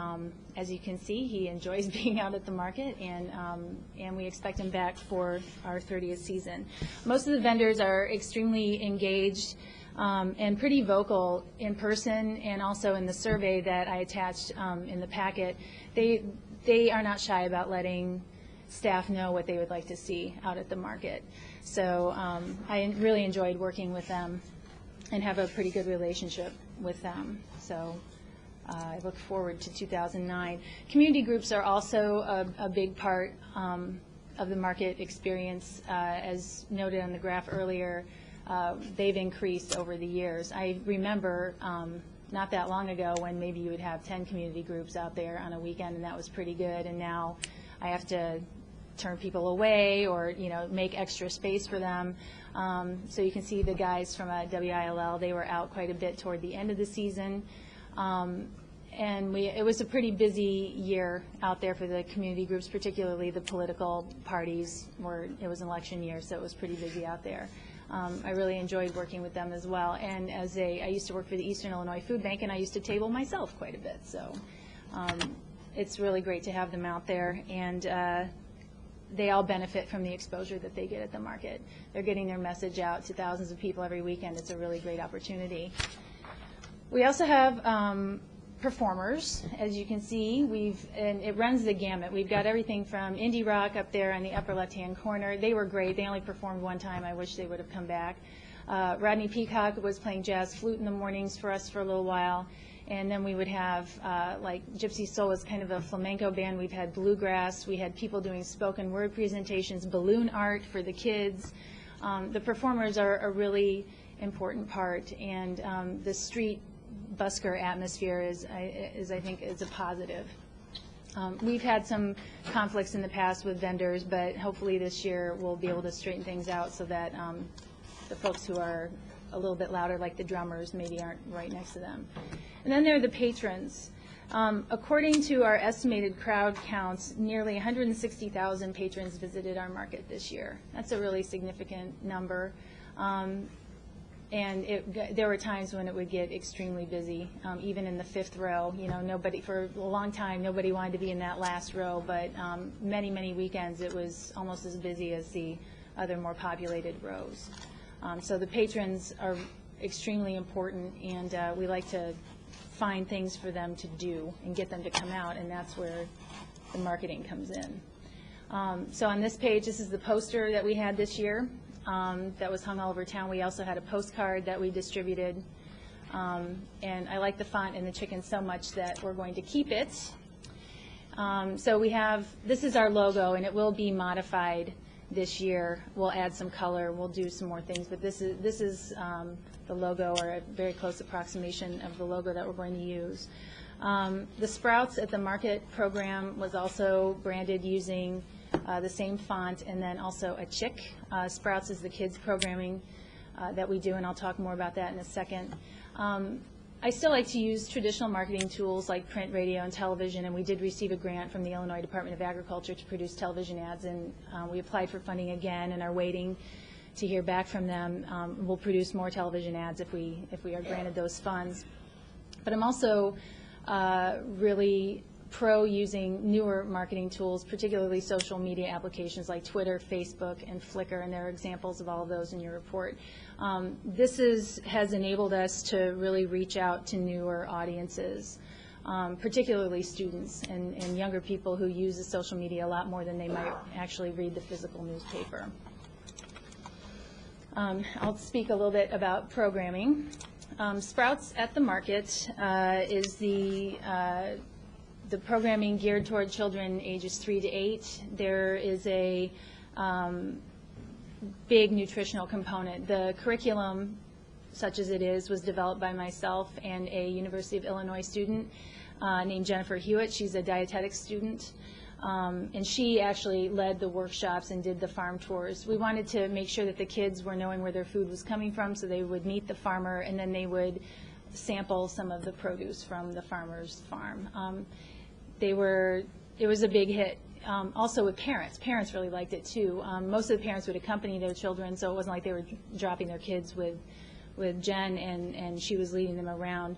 as you can see, he enjoys being out at the market, and we expect him back for our 30th season. Most of the vendors are extremely engaged and pretty vocal in person, and also in the survey that I attached in the packet. They are not shy about letting staff know what they would like to see out at the market. So I really enjoyed working with them and have a pretty good relationship with them. So I look forward to 2009. Community groups are also a big part of the market experience. As noted on the graph earlier, they've increased over the years. I remember not that long ago when maybe you would have 10 community groups out there on a weekend, and that was pretty good. And now I have to turn people away or make extra space for them. So you can see the guys from WILL, they were out quite a bit toward the end of the season. And it was a pretty busy year out there for the community groups, particularly the political parties. It was an election year, so it was pretty busy out there. I really enjoyed working with them as well. And I used to work for the Eastern Illinois Food Bank, and I used to table myself quite a bit. So it's really great to have them out there. And they all benefit from the exposure that they get at the market. They're getting their message out to thousands of people every weekend. It's a really great opportunity. We also have performers, as you can see. And it runs the gamut. We've got everything from indie rock up there in the upper left-hand corner. They were great. They only performed one time. I wish they would have come back. Rodney Peacock was playing jazz flute in the mornings for us for a little while. And then we would have, like Gypsy Soul was kind of a flamenco band. We've had bluegrass. We had people doing spoken word presentations, balloon art for the kids. The performers are a really important part, and the street busker atmosphere is I think, is a positive. We've had some conflicts in the past with vendors, but hopefully this year we'll be able to straighten things out so that the folks who are a little bit louder, like the drummers, maybe aren't right next to them. And then there are the patrons. According to our estimated crowd counts, nearly 160,000 patrons visited our market this year. That's a really significant number. And there were times when it would get extremely busy, even in the fifth row. For a long time, nobody wanted to be in that last row, but many, many weekends it was almost as busy as the other more populated rows. So the patrons are extremely important, and we like to find things for them to do and get them to come out, and that's where the marketing comes in. So on this page, this is the poster that we had this year that was hung all over town. We also had a postcard that we distributed, and I like the font and the chicken so much that we're going to keep it. So we have, this is our logo, and it will be modified this year. We'll add some color, we'll do some more things, but this is the logo, or a very close approximation of the logo that we're going to use. The Sprouts at the Market program was also branded using the same font, and then also a chick. Sprouts is the kids programming that we do, and I'll talk more about that in a second. I still like to use traditional marketing tools like print, radio, and television, and we did receive a grant from the Illinois Department of Agriculture to produce television ads, and we applied for funding again and are waiting to hear back from them. We'll produce more television ads if we are granted those funds. But I'm also really pro using newer marketing tools, particularly social media applications like Twitter, Facebook, and Flickr, and there are examples of all of those in your report. This has enabled us to really reach out to newer audiences, particularly students and younger people who use the social media a lot more than they might actually read the physical newspaper. I'll speak a little bit about programming. Sprouts at the Market is the programming geared toward children ages 3 to 8. There is a big nutritional component. The curriculum, such as it is, was developed by myself and a University of Illinois student named Jennifer Hewitt. She's a dietetics student. And she actually led the workshops and did the farm tours. We wanted to make sure that the kids were knowing where their food was coming from, so they would meet the farmer and then they would sample some of the produce from the farmer's farm. It was a big hit. Also with parents. Parents really liked it too. Most of the parents would accompany their children, so it wasn't like they were dropping their kids with Jen and she was leading them around.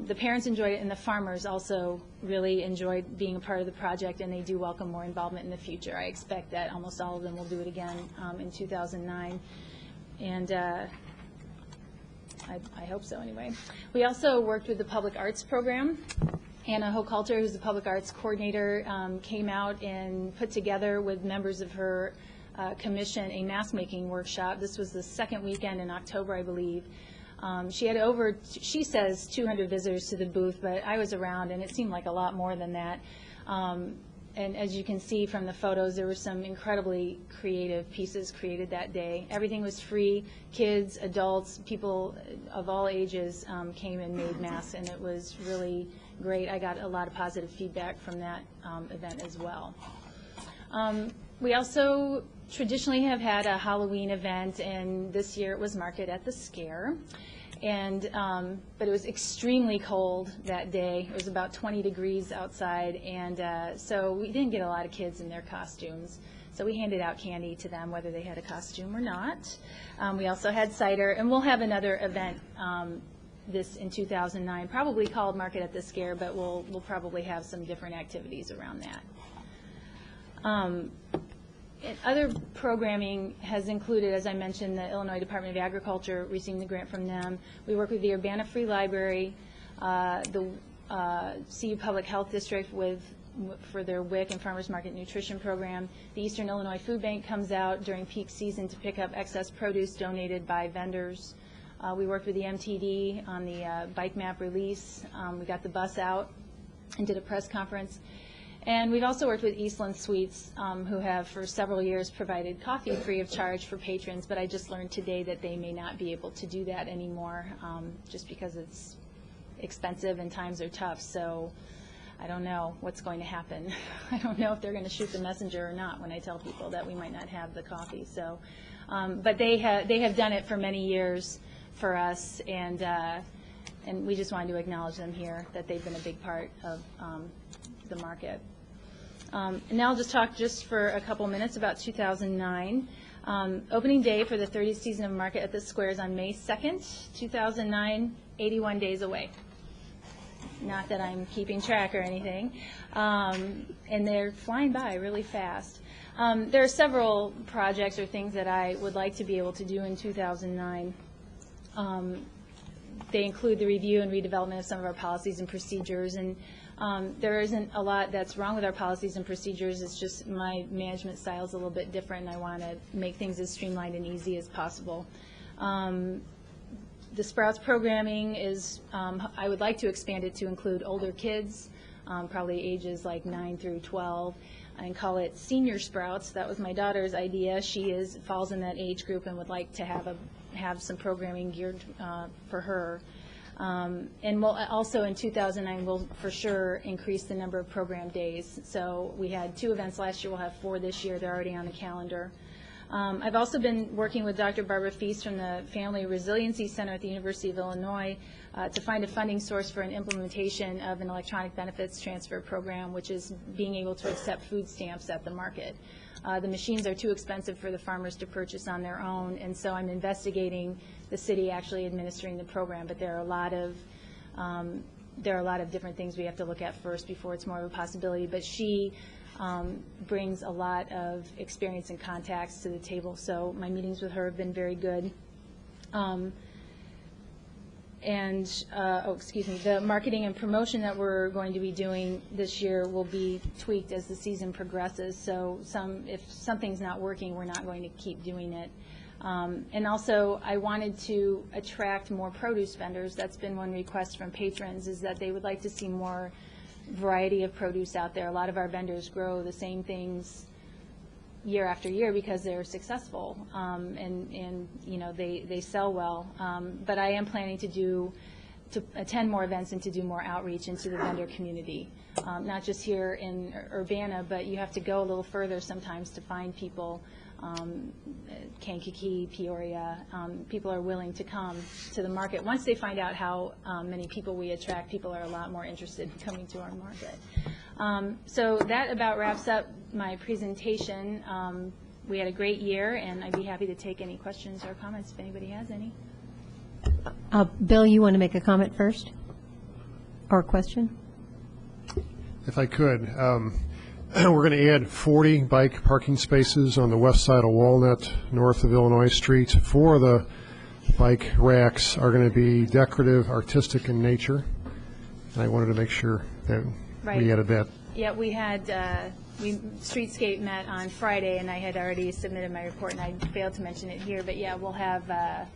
The parents enjoyed it, and the farmers also really enjoyed being a part of the project, and they do welcome more involvement in the future. I expect that almost all of them will do it again in 2009, and I hope so anyway. We also worked with the Public Arts Program. Anna Hochhalter, who's the Public Arts Coordinator, came out and put together with members of her commission a mask making workshop. This was the second weekend in October, I believe. She had over, she says, 200 visitors to the booth, but I was around and it seemed like a lot more than that. And as you can see from the photos, there were some incredibly creative pieces created that day. Everything was free. Kids, adults, people of all ages came and made masks, and it was really great. I got a lot of positive feedback from that event as well. We also traditionally have had a Halloween event, and this year it was Market at the Scare. And but it was extremely cold that day. It was about 20 degrees outside, and so we didn't get a lot of kids in their costumes. So we handed out candy to them, whether they had a costume or not. We also had cider, and we'll have another event this in 2009, probably called Market at the Scare, but we'll probably have some different activities around that. Other programming has included, as I mentioned, the Illinois Department of Agriculture, receiving the grant from them. We work with the Urbana Free Library, the CU Public Health District for their WIC and Farmers Market Nutrition Program. The Eastern Illinois Food Bank comes out during peak season to pick up excess produce donated by vendors. We worked with the MTD on the bike map release. We got the bus out and did a press conference. And we've also worked with Eastland Sweets, who have for several years provided coffee free of charge for patrons, but I just learned today that they may not be able to do that anymore just because it's expensive and times are tough. So I don't know what's going to happen. I don't know if they're going to shoot the messenger or not when I tell people that we might not have the coffee. So, but they have done it for many years for us, and we just wanted to acknowledge them here, that they've been a big part of the market. And now I'll just talk just for a couple minutes about 2009. Opening day for the 30th season of Market at the Square is on May 2nd, 2009, 81 days away. Not that I'm keeping track or anything. And they're flying by really fast. There are several projects or things that I would like to be able to do in 2009. They include the review and redevelopment of some of our policies and procedures, and there isn't a lot that's wrong with our policies and procedures. It's just my management style is a little bit different, and I want to make things as streamlined and easy as possible. The Sprouts programming is, I would like to expand it to include older kids. probably ages like 9 through 12, and call it Senior Sprouts. That was my daughter's idea. She falls in that age group and would like to have some programming geared for her. And we'll also in 2009, we'll for sure increase the number of program days. So we had 2 events last year. We'll have 4 this year. They're already on the calendar. I've also been working with Dr. Barbara Feast from the Family Resiliency Center at the University of Illinois to find a funding source for an implementation of an electronic benefits transfer program, which is being able to accept food stamps at the market. The machines are too expensive for the farmers to purchase on their own, and so I'm investigating the city actually administering the program, but there are a lot of different things we have to look at first before it's more of a possibility. But she brings a lot of experience and contacts to the table, so my meetings with her have been very good. The marketing and promotion that we're going to be doing this year will be tweaked as the season progresses. So if something's not working, we're not going to keep doing it. And also, I wanted to attract more produce vendors. That's been one request from patrons, is that they would like to see more variety of produce out there. A lot of our vendors grow the same things year after year because they're successful, and you know, they sell well. But I am planning to attend more events and to do more outreach into the vendor community, not just here in Urbana, but you have to go a little further sometimes to find people. Kankakee, Peoria, people are willing to come to the market. Once they find out how many people we attract, people are a lot more interested in coming to our market. So that about wraps up my presentation. We had a great year, and I'd be happy to take any questions or comments if anybody has any. Bill, you want to make a comment first? Or a question? If I could. We're going to add 40 bike parking spaces on the west side of Walnut, north of Illinois Street. 4 of the bike racks are going to be decorative, artistic in nature. And I wanted to make sure that we added that. Yeah, we had, Streetscape met on Friday, and I had already submitted my report, and I failed to mention it here. But yeah, we'll have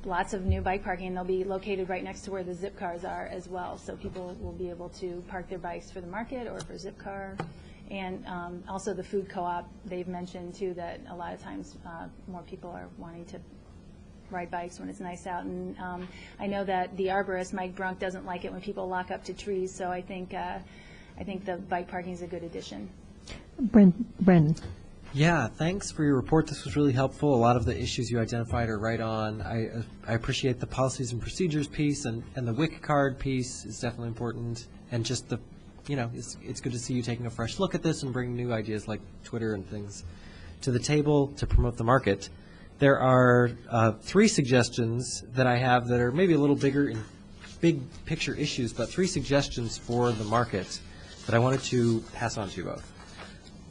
lots of new bike parking, and they'll be located right next to where the Zip cars are as well. So people will be able to park their bikes for the market or for Zip car. And also the food co-op, they've mentioned too that a lot of times more people are wanting to ride bikes when it's nice out. And I know that the arborist, Mike Brunk, doesn't like it when people lock up to trees. So I think the bike parking is a good addition. Brendan. Yeah, thanks for your report. This was really helpful. A lot of the issues you identified are right on. I appreciate the policies and procedures piece, and the WIC card piece is definitely important. And just it's good to see you taking a fresh look at this and bringing new ideas like Twitter and things to the table to promote the market. There are 3 suggestions that I have that are maybe a little bigger in big picture issues, but 3 suggestions for the market that I wanted to pass on to you both.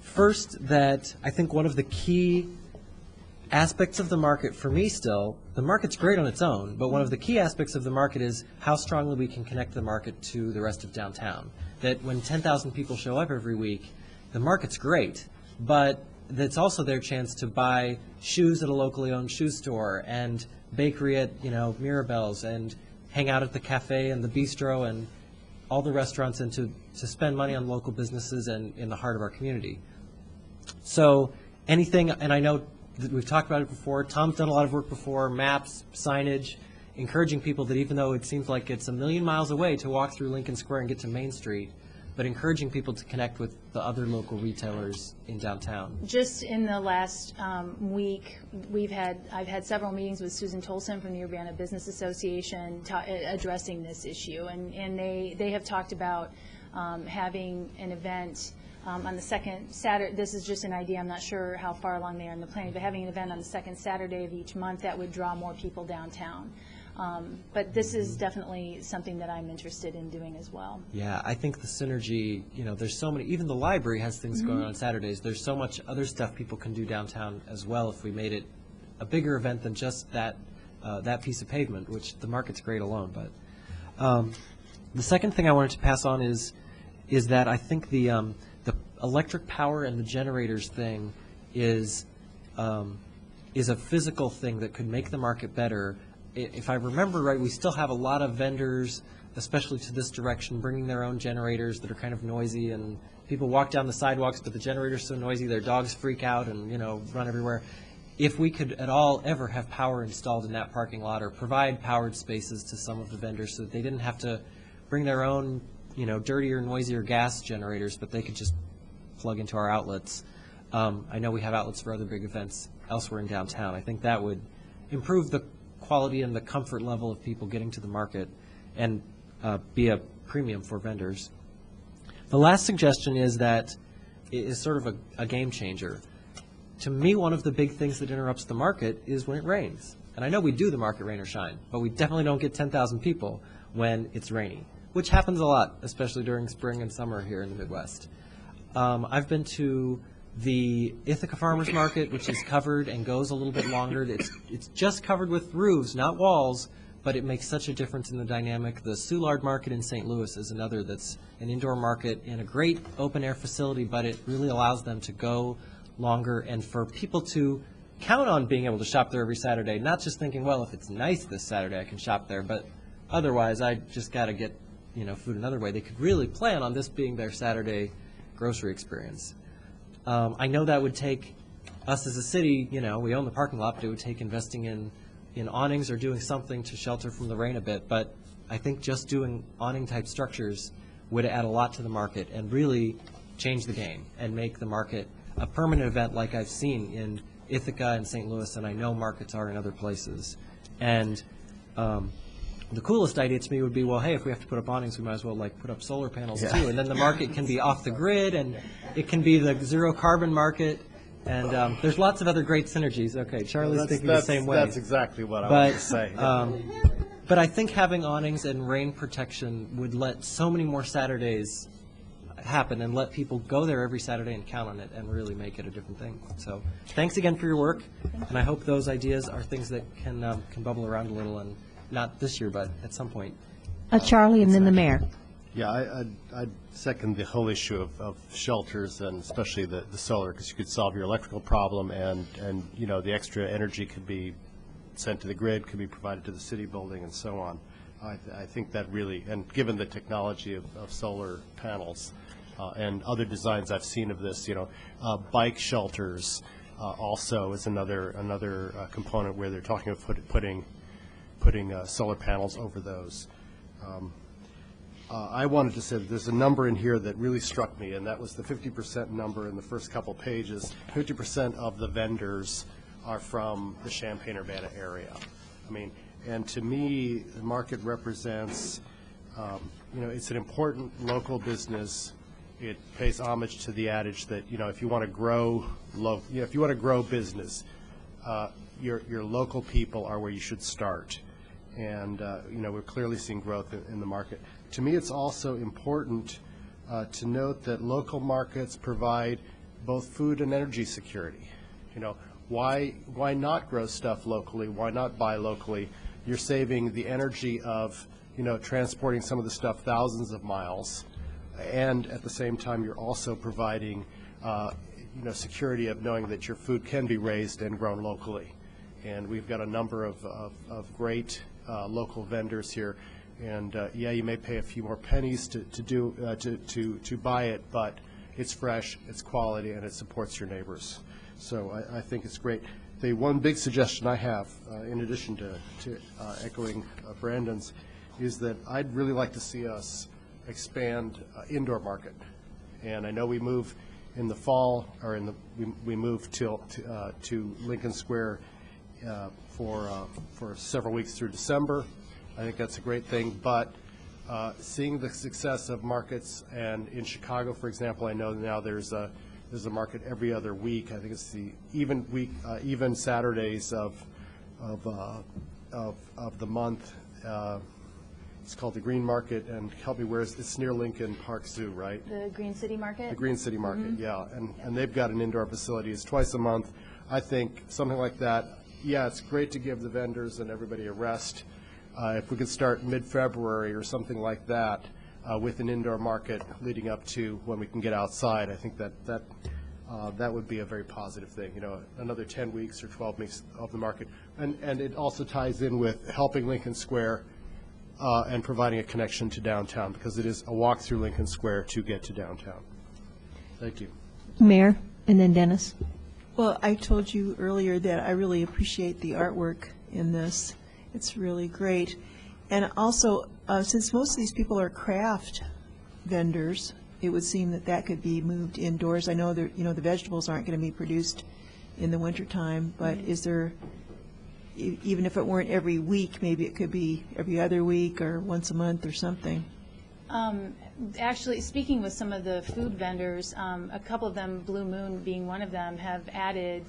First, that I think one of the key aspects of the market for me still, the market's great on its own, but one of the key aspects of the market is how strongly we can connect the market to the rest of downtown. That when 10,000 people show up every week, the market's great, but it's also their chance to buy shoes at a locally owned shoe store and bakery at, Mirabelle's, and hang out at the cafe and the bistro and all the restaurants, and to spend money on local businesses and in the heart of our community. So anything, and I know that we've talked about it before, Tom's done a lot of work before, maps, signage, encouraging people that even though it seems like it's a million miles away to walk through Lincoln Square and get to Main Street, but encouraging people to connect with the other local retailers in downtown. Just in the last week, I've had several meetings with Susan Tolson from the Urbana Business Association addressing this issue, and they have talked about having an event on the second Saturday. This is just an idea. I'm not sure how far along they are in the planning, but having an event on the second Saturday of each month that would draw more people downtown. But this is definitely something that I'm interested in doing as well. Yeah, I think the synergy, there's so many, even the library has things going on Saturdays. There's so much other stuff people can do downtown as well if we made it a bigger event than just that piece of pavement, which the market's great alone. But the second thing I wanted to pass on is that I think the electric power and the generators thing is a physical thing that could make the market better. If I remember right, we still have a lot of vendors especially to this direction, bringing their own generators that are kind of noisy, and people walk down the sidewalks, but the generator's so noisy, their dogs freak out and, run everywhere. If we could at all ever have power installed in that parking lot or provide powered spaces to some of the vendors so that they didn't have to bring their own, dirtier, noisier gas generators, but they could just plug into our outlets. I know we have outlets for other big events elsewhere in downtown. I think that would improve the quality and the comfort level of people getting to the market and be a premium for vendors. The last suggestion is that it is sort of a game changer. To me, one of the big things that interrupts the market is when it rains. And I know we do the market rain or shine, but we definitely don't get 10,000 people when it's rainy, which happens a lot, especially during spring and summer here in the Midwest. I've been to the Ithaca Farmers Market, which is covered and goes a little bit longer. It's just covered with roofs, not walls, but it makes such a difference in the dynamic. The Soulard Market in St. Louis is another that's an indoor market in a great open-air facility, but it really allows them to go longer and for people to count on being able to shop there every Saturday, not just thinking, well, if it's nice this Saturday, I can shop there, but otherwise, I just got to get food another way. They could really plan on this being their Saturday grocery experience. I know that would take us as a city, we own the parking lot, but it would take investing in awnings or doing something to shelter from the rain a bit. But I think just doing awning-type structures would add a lot to the market and really change the game and make the market a permanent event like I've seen in Ithaca and St. Louis, and I know markets are in other places. And the coolest idea to me would be, well, hey, if we have to put up awnings, we might as well put up solar panels too, and then the market can be off the grid, and it can be the zero carbon market, and there's lots of other great synergies. Okay, Charlie's thinking the same way. That's exactly what I wanted to say. But I think having awnings and rain protection would let so many more Saturdays happen and let people go there every Saturday and count on it and really make it a different thing. So thanks again for your work, and I hope those ideas are things that can bubble around a little, and not this year, but at some point. Charlie and then the mayor. Yeah, I'd second the whole issue of shelters, and especially the solar, because you could solve your electrical problem, and the extra energy could be sent to the grid, could be provided to the city building, and so on. I think that really, and given the technology of solar panels and other designs I've seen of this, bike shelters also is another component where they're talking of putting solar panels over those. I wanted to say that there's a number in here that really struck me, and that was the 50% number in the first couple pages. 50% of the vendors are from the Champaign-Urbana area. And to me, the market represents, it's an important local business. It pays homage to the adage that, if you want to grow if you want to grow business, your local people are where you should start. And, we're clearly seeing growth in the market. To me, it's also important to note that local markets provide both food and energy security. Why not grow stuff locally? Why not buy locally? You're saving the energy of, transporting some of the stuff thousands of miles, and at the same time, you're also providing, security of knowing that your food can be raised and grown locally. And we've got a number of great local vendors here, and you may pay a few more pennies to buy it, but it's fresh, it's quality, and it supports your neighbors. So I think it's great. The one big suggestion I have, in addition to echoing Brandon's, is that I'd really like to see us expand indoor market. And I know we move in the fall, or we move to Lincoln Square for several weeks through December. I think that's a great thing. But seeing the success of markets, and in Chicago, for example, I know now there's a market every other week. I think it's the even Saturdays of the month. It's called the Green Market, and help me, it's near Lincoln Park Zoo, right? The Green City Market? The Green City Market, yeah. And they've got an indoor facility. It's twice a month. I think something like that, it's great to give the vendors and everybody a rest. If we could start mid-February or something like that, with an indoor market leading up to when we can get outside, I think that would be a very positive thing. Another 10 weeks or 12 weeks of the market, and it also ties in with helping Lincoln Square and providing a connection to downtown, because it is a walk through Lincoln Square to get to downtown. Thank you. Mayor, and then Dennis. Well, I told you earlier that I really appreciate the artwork in this. It's really great. And also, since most of these people are craft vendors, it would seem that that could be moved indoors. I know that, the vegetables aren't going to be produced in the wintertime, but is there, even if it weren't every week, maybe it could be every other week or once a month or something? Actually, speaking with some of the food vendors, a couple of them, Blue Moon being one of them, have added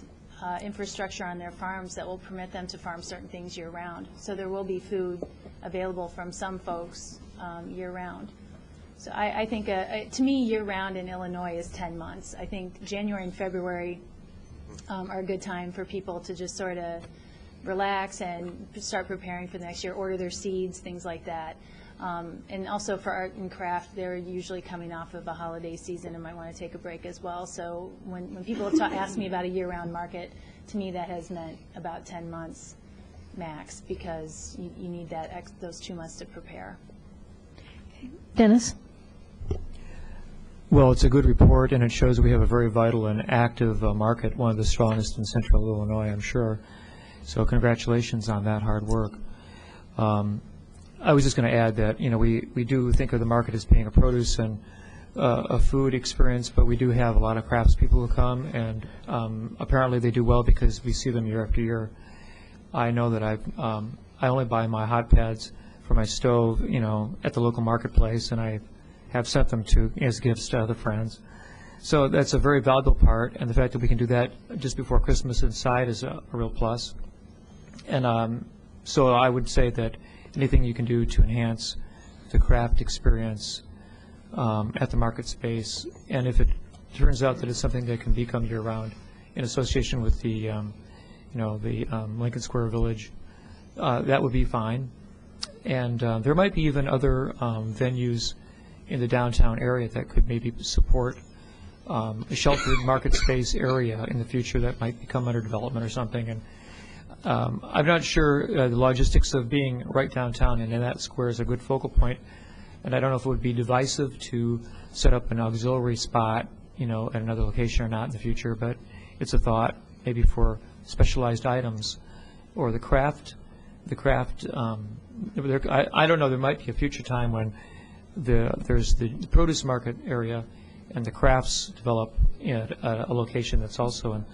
infrastructure on their farms that will permit them to farm certain things year-round. So there will be food available from some folks year-round. So I think, to me, year-round in Illinois is 10 months. I think January and February are a good time for people to just sort of relax and start preparing for the next year, order their seeds, things like that. And also for art and craft, they're usually coming off of a holiday season and might want to take a break as well. So when people ask me about a year-round market, to me that has meant about 10 months max, because you need those 2 months to prepare. Dennis? Well, it's a good report, and it shows we have a very vital and active market, one of the strongest in central Illinois, I'm sure. So congratulations on that hard work. I was just going to add that, we do think of the market as being a produce and a food experience, but we do have a lot of craftspeople who come, and apparently they do well because we see them year after year. I know that I only buy my hot pads for my stove, at the local marketplace, and I have sent them as gifts to other friends. So that's a very valuable part, and the fact that we can do that just before Christmas inside is a real plus. And so I would say that anything you can do to enhance the craft experience at the market space, and if it turns out that it's something that can become year-round in association with the, Lincoln Square Village, that would be fine. And there might be even other venues in the downtown area that could maybe support a sheltered market space area in the future that might become under development or something. And I'm not sure the logistics of being right downtown and in that square is a good focal point, and I don't know if it would be divisive to set up an auxiliary spot, at another location or not in the future, but it's a thought maybe for specialized items or the craft. I don't know, there might be a future time when there's the produce market area and the crafts develop at a location that's also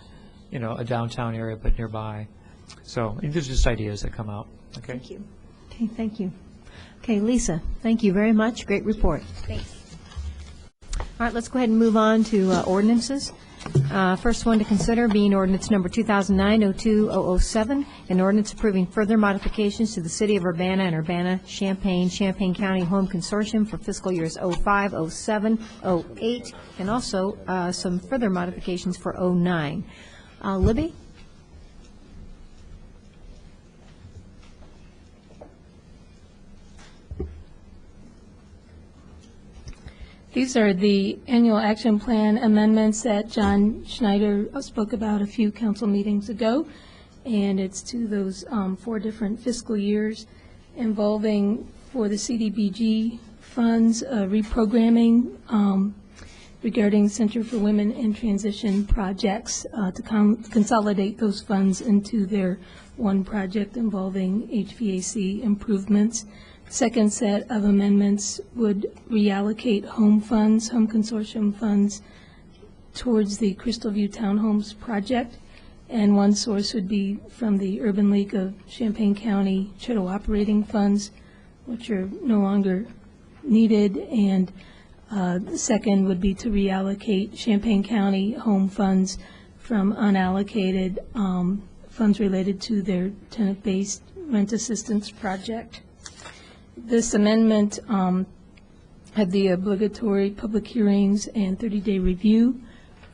in, a downtown area but nearby. So these are just ideas that come out. Okay. Thank you. Okay, thank you. Okay, Lisa, thank you very much. Great report. Thanks. All right, let's go ahead and move on to ordinances. First one to consider being ordinance number 2009-02-007, an ordinance approving further modifications to the City of Urbana and Urbana-Champaign County Home Consortium for fiscal years 05, 07, 08, and also some further modifications for 09. Libby? These are the annual action plan amendments that John Schneider spoke about a few council meetings ago, and it's to those 4 different fiscal years involving, for the CDBG funds, reprogramming regarding Center for Women in Transition projects to consolidate those funds into their one project involving HVAC improvements. Second set of amendments would reallocate home consortium funds towards the Crystal View Townhomes project, and one source would be from the Urban League of Champaign County Charter operating funds, which are no longer needed, and the second would be to reallocate Champaign County home funds from unallocated funds related to their tenant-based rent assistance project. This amendment had the obligatory public hearings and 30-day review,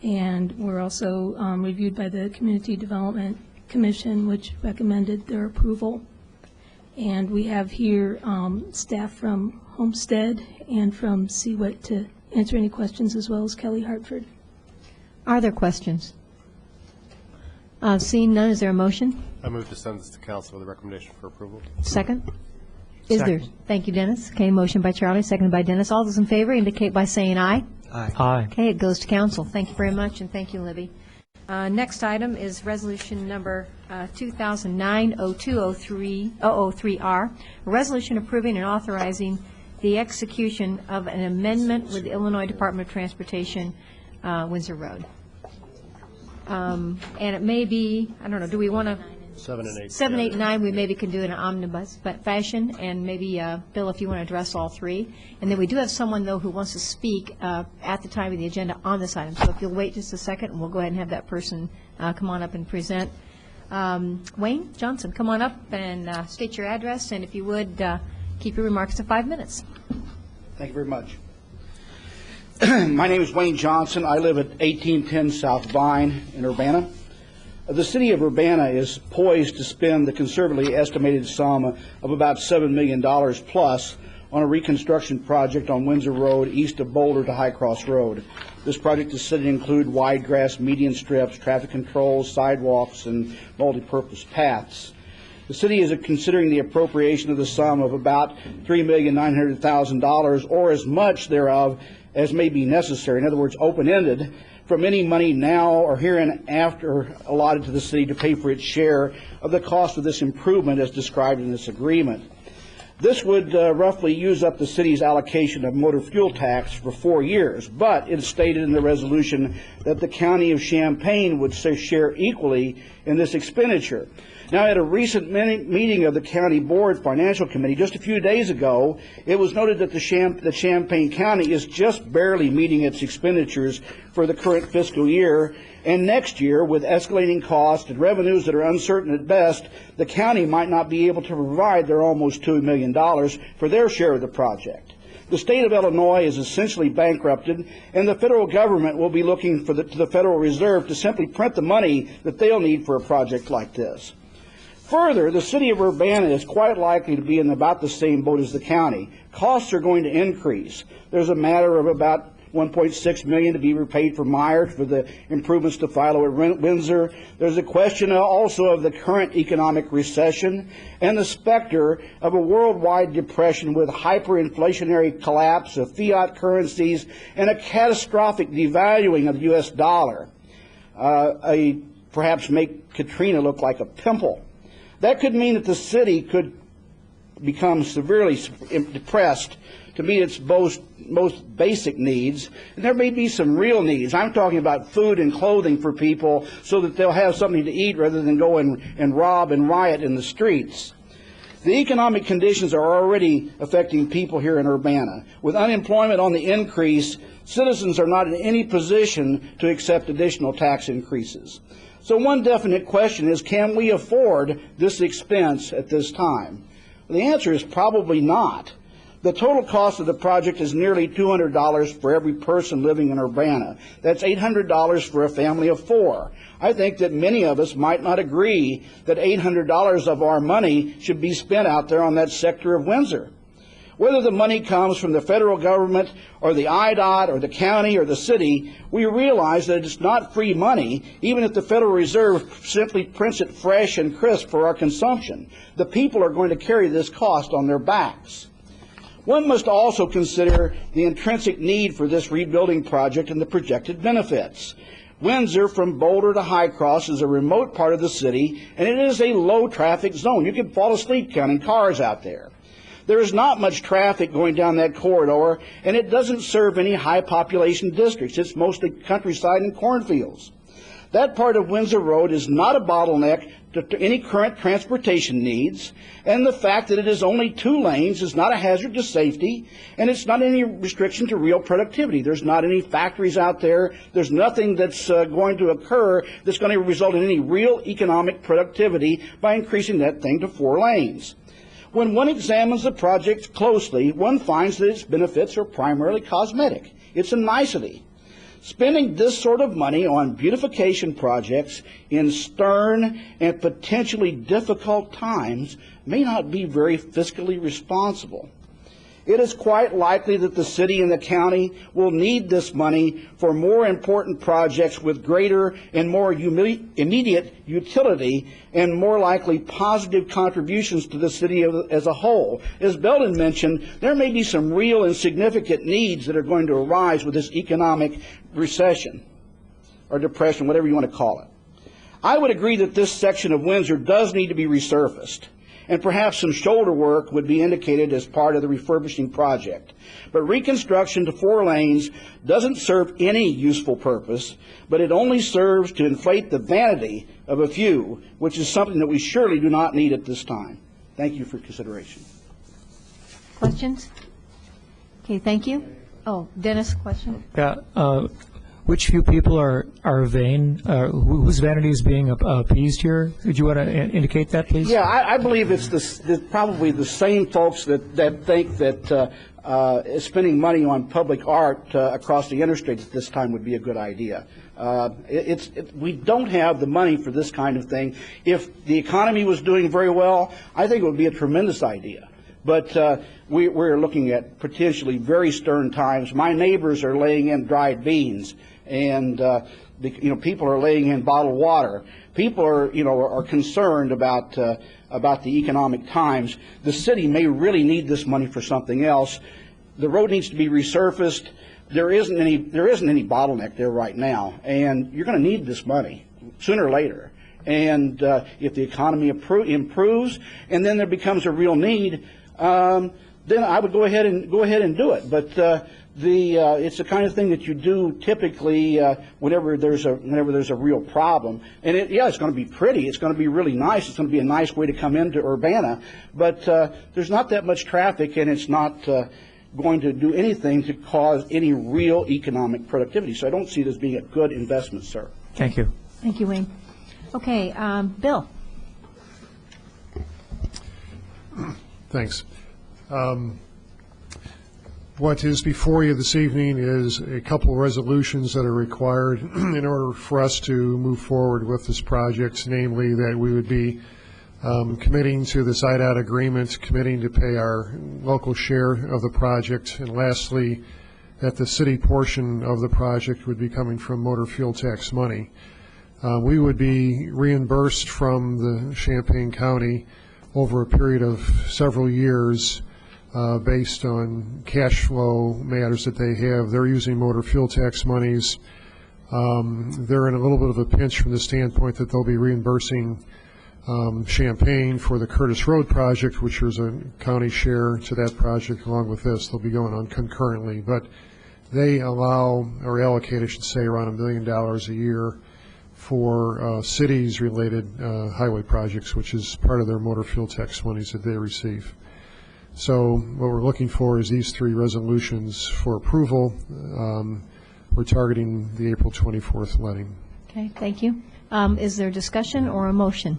and were also reviewed by the Community Development Commission, which recommended their approval. And we have here staff from Homestead and from CWIT to answer any questions, as well as Kelly Hartford. Are there questions? Seeing none, is there a motion? I move to send this to council with a recommendation for approval. Second? Is there? Second. Thank you, Dennis. Okay, motion by Charlie, seconded by Dennis. All those in favor indicate by saying aye. Aye. Aye. Okay, it goes to council. Thank you very much, and thank you, Libby. Next item is resolution number 2009-0203-003R, a resolution approving and authorizing the execution of an amendment with the Illinois Department of Transportation, Windsor Road. And it may be, I don't know, do we want to? 7 and 8. 7, 8, 9, we maybe can do it in an omnibus fashion, and maybe, Bill, if you want to address all three. And then we do have someone, though, who wants to speak at the time of the agenda on this item. So if you'll wait just a second, and we'll go ahead and have that person come on up and present. Wayne Johnson, come on up and state your address, and if you would, keep your remarks to 5 minutes. Thank you very much. My name is Wayne Johnson. I live at 1810 South Vine in Urbana. The city of Urbana is poised to spend the conservatively estimated sum of about $7 million plus on a reconstruction project on Windsor Road east of Boulder to High Cross Road. This project is said to include wide grass median strips, traffic controls, sidewalks, and multi-purpose paths. The city is considering the appropriation of the sum of about $3,900,000 or as much thereof as may be necessary, in other words, open-ended, from any money now or hereinafter allotted to the city to pay for its share of the cost of this improvement as described in this agreement. This would roughly use up the city's allocation of motor fuel tax for 4 years, but it is stated in the resolution that the county of Champaign would share equally in this expenditure. Now, at a recent meeting of the County Board Financial Committee just a few days ago, it was noted that Champaign County is just barely meeting its expenditures for the current fiscal year, and next year, with escalating costs and revenues that are uncertain at best, the county might not be able to provide their almost $2 million for their share of the project. The state of Illinois is essentially bankrupted, and the federal government will be looking to the Federal Reserve to simply print the money that they'll need for a project like this. Further, the city of Urbana is quite likely to be in about the same boat as the county. Costs are going to increase. There's a matter of about $1.6 million to be repaid for Myers for the improvements to Philo at Windsor. There's a question also of the current economic recession and the specter of a worldwide depression with hyperinflationary collapse of fiat currencies and a catastrophic devaluing of the U.S. dollar. Perhaps make Katrina look like a pimple. That could mean that the city could become severely depressed to meet its most basic needs. And there may be some real needs. I'm talking about food and clothing for people so that they'll have something to eat rather than go and rob and riot in the streets. The economic conditions are already affecting people here in Urbana. With unemployment on the increase, citizens are not in any position to accept additional tax increases. So one definite question is, can we afford this expense at this time? Well, the answer is probably not. The total cost of the project is nearly $200 for every person living in Urbana. That's $800 for a family of 4. I think that many of us might not agree that $800 of our money should be spent out there on that sector of Windsor. Whether the money comes from the federal government or the IDOT or the county or the city, we realize that it's not free money, even if the Federal Reserve simply prints it fresh and crisp for our consumption. The people are going to carry this cost on their backs. One must also consider the intrinsic need for this rebuilding project and the projected benefits. Windsor from Boulder to High Cross is a remote part of the city, and it is a low-traffic zone. You can fall asleep counting cars out there. There is not much traffic going down that corridor, and it doesn't serve any high-population districts. It's mostly countryside and cornfields. That part of Windsor Road is not a bottleneck to any current transportation needs, and the fact that it is only 2 lanes is not a hazard to safety, and it's not any restriction to real productivity. There's not any factories out there. There's nothing that's going to occur that's going to result in any real economic productivity by increasing that thing to 4 lanes. When one examines the project closely, one finds that its benefits are primarily cosmetic. It's a nicety. Spending this sort of money on beautification projects in stern and potentially difficult times may not be very fiscally responsible. it is quite likely that the city and the county will need this money for more important projects with greater and more immediate utility and more likely positive contributions to the city as a whole. As Belden mentioned, there may be some real and significant needs that are going to arise with this economic recession or depression, whatever you want to call it. I would agree that this section of Windsor does need to be resurfaced, and perhaps some shoulder work would be indicated as part of the refurbishing project. But reconstruction to 4 lanes doesn't serve any useful purpose, but it only serves to inflate the vanity of a few, which is something that we surely do not need at this time. Thank you for consideration. Questions? Okay, thank you. Oh, Dennis, question? Yeah, which few people are vain, whose vanity is being appeased here? Would you want to indicate that, please? Yeah, I believe it's probably the same folks that think that spending money on public art across the interstate at this time would be a good idea. We don't have the money for this kind of thing. If the economy was doing very well, I think it would be a tremendous idea. But we're looking at potentially very stern times. My neighbors are laying in dried beans, and people are laying in bottled water. People are concerned about the economic times. The city may really need this money for something else. The road needs to be resurfaced. There isn't any bottleneck there right now, and you're going to need this money sooner or later. And if the economy improves, and then there becomes a real need, then I would go ahead and do it. But it's the kind of thing that you do typically whenever there's a real problem. And it's going to be pretty. It's going to be really nice. It's going to be a nice way to come into Urbana. But there's not that much traffic, and it's not going to do anything to cause any real economic productivity. So I don't see it as being a good investment, sir. Thank you. Thank you, Wayne. Okay, Bill. Thanks. What is before you this evening is a couple of resolutions that are required in order for us to move forward with this project, namely that we would be committing to this IDOT agreement, committing to pay our local share of the project, and lastly, that the city portion of the project would be coming from motor fuel tax money. We would be reimbursed from the Champaign County over a period of several years based on cash flow matters that they have. They're using motor fuel tax monies. They're in a little bit of a pinch from the standpoint that they'll be reimbursing Champaign for the Curtis Road project, which is a county share to that project along with this. They'll be going on concurrently. But they allow, or allocate, I should say, around $1 million a year for cities-related highway projects, which is part of their motor fuel tax monies that they receive. So what we're looking for is these 3 resolutions for approval. We're targeting the April 24th letting. Okay, thank you. Is there discussion or a motion?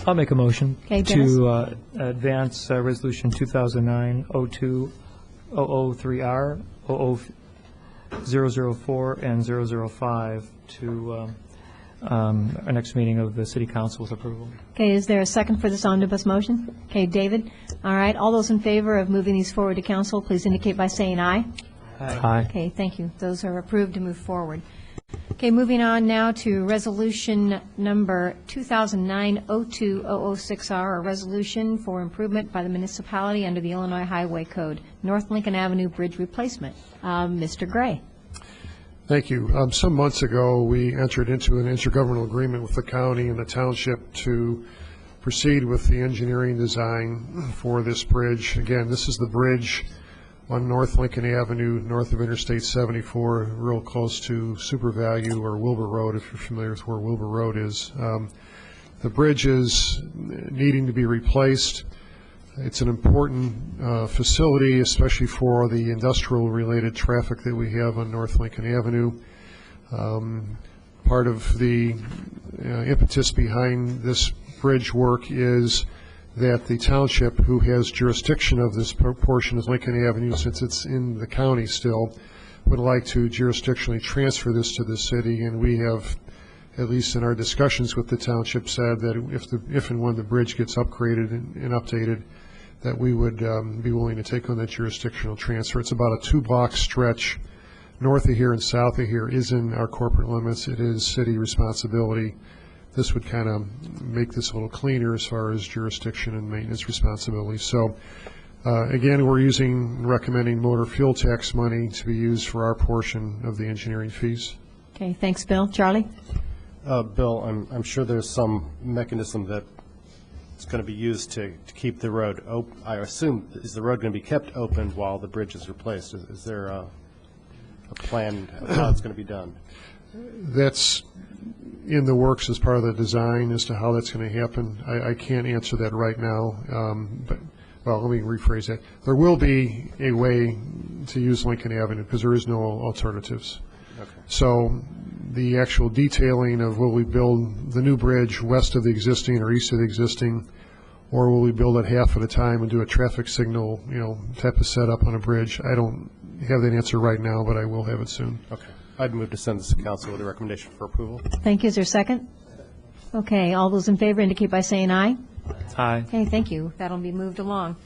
I'll make a motion Okay, Dennis. to advance Resolution 2009-02-003R, 004, and 005 to our next meeting of the City Council with approval. Okay, is there a second for this omnibus motion? Okay, David. All right, all those in favor of moving these forward to council, please indicate by saying aye. Aye. Okay, thank you. Those are approved to move forward. Okay, moving on now to resolution number 2009-02-006R, a resolution for improvement by the municipality under the Illinois Highway Code, North Lincoln Avenue Bridge Replacement. Mr. Gray. Thank you. Some months ago, we entered into an intergovernmental agreement with the county and the township to proceed with the engineering design for this bridge. Again, this is the bridge on North Lincoln Avenue, north of Interstate 74, real close to Super Value or Wilbur Road, if you're familiar with where Wilbur Road is. The bridge is needing to be replaced. It's an important facility, especially for the industrial-related traffic that we have on North Lincoln Avenue. Part of the impetus behind this bridge work is that the township, who has jurisdiction of this portion of Lincoln Avenue, since it's in the county still, would like to jurisdictionally transfer this to the city, and we have at least in our discussions with the township, said that if and when the bridge gets upgraded and updated, that we would be willing to take on that jurisdictional transfer. It's about a 2-block stretch north of here and south of here is in our corporate limits. It is city responsibility. This would kind of make this a little cleaner as far as jurisdiction and maintenance responsibility. So again, we're recommending motor fuel tax money to be used for our portion of the engineering fees. Okay, thanks, Bill. Charlie? Bill, I'm sure there's some mechanism that it's going to be used to keep the road open. I assume, is the road going to be kept open while the bridge is replaced? Is there a plan of how it's going to be done? That's in the works as part of the design as to how that's going to happen. I can't answer that right now, but, well, let me rephrase that. There will be a way to use Lincoln Avenue because there is no alternatives. Okay. So the actual detailing of will we build the new bridge west of the existing or east of the existing, or will we build it half at a time and do a traffic signal, type of setup on a bridge? I don't have that answer right now, but I will have it soon. Okay. I'd move to send this to council with a recommendation for approval. Thank you. Is there a second? Okay, all those in favor indicate by saying aye. Aye. Okay, thank you. That'll be moved along.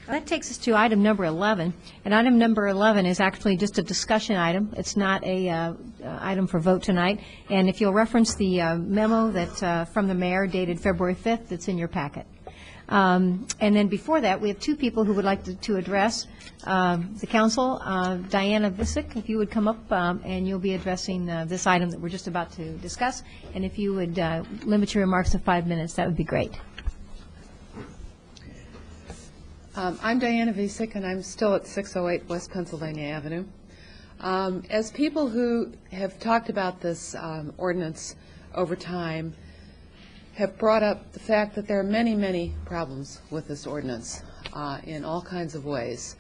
That takes us to item number 11, and item number 11 is actually just a discussion item. It's not a item for vote tonight, and if you'll reference the memo that from the mayor dated February 5th, it's in your packet. And then before that, we have two people who would like to address the council. Diana Visick, if you would come up, and you'll be addressing this item that we're just about to discuss, and if you would limit your remarks to 5 minutes, that would be great. I'm Diana Visick, and I'm still at 608 West Pennsylvania Avenue. As people who have talked about this ordinance over time have brought up the fact that there are many, many problems with this ordinance in all kinds of ways.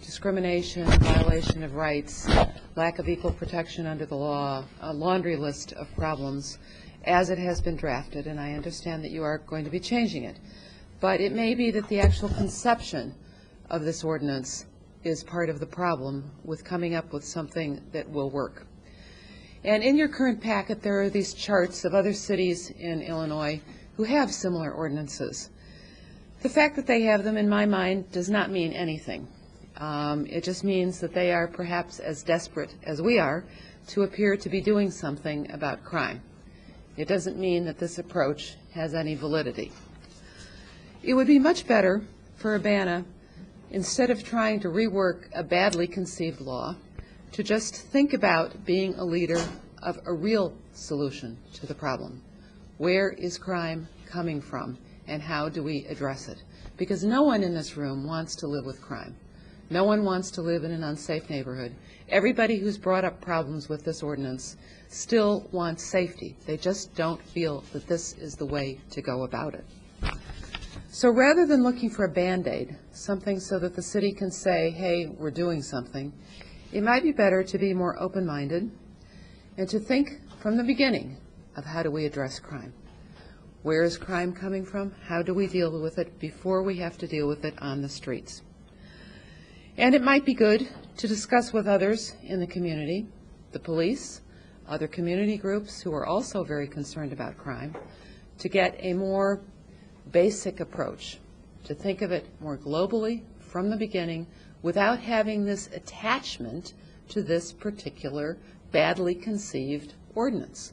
Discrimination, violation of rights, lack of equal protection under the law, a laundry list of problems as it has been drafted, and I understand that you are going to be changing it. But it may be that the actual conception of this ordinance is part of the problem with coming up with something that will work. And in your current packet, there are these charts of other cities in Illinois who have similar ordinances. The fact that they have them, in my mind, does not mean anything. It just means that they are perhaps as desperate as we are to appear to be doing something about crime. It doesn't mean that this approach has any validity. It would be much better for Urbana, instead of trying to rework a badly conceived law, to just think about being a leader of a real solution to the problem. Where is crime coming from, and how do we address it? Because no one in this room wants to live with crime. No one wants to live in an unsafe neighborhood. Everybody who's brought up problems with this ordinance still wants safety. They just don't feel that this is the way to go about it. So rather than looking for a Band-Aid, something so that the city can say, hey, we're doing something, it might be better to be more open-minded and to think from the beginning of how do we address crime. Where is crime coming from? How do we deal with it before we have to deal with it on the streets? And it might be good to discuss with others in the community, the police, other community groups who are also very concerned about crime, to get a more basic approach, to think of it more globally from the beginning without having this attachment to this particular badly conceived ordinance.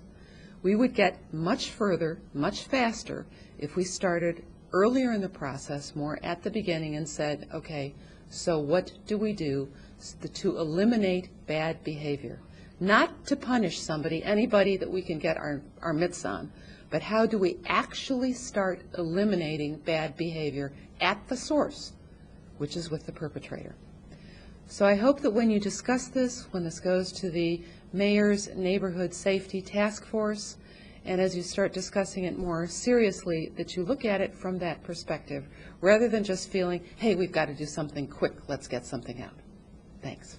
We would get much further, much faster if we started earlier in the process, more at the beginning, and said, okay, so what do we do to eliminate bad behavior? Not to punish somebody, anybody that we can get our mitts on, but how do we actually start eliminating bad behavior at the source, which is with the perpetrator. So I hope that when you discuss this, when this goes to the Mayor's Neighborhood Safety Task Force, and as you start discussing it more seriously, that you look at it from that perspective, rather than just feeling, hey, we've got to do something quick, let's get something out. Thanks.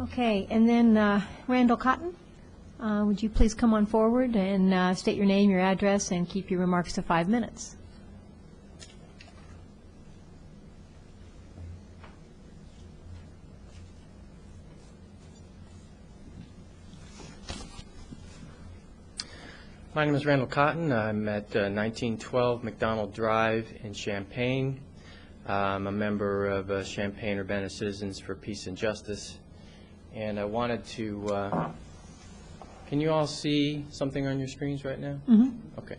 Okay, and then Randall Cotton, would you please come on forward and state your name, your address, and keep your remarks to 5 minutes. My name is Randall Cotton. I'm at 1912 McDonald Drive in Champaign. I'm a member of Champaign-Urbana Citizens for Peace and Justice. And I wanted to, can you all see something on your screens right now? Okay.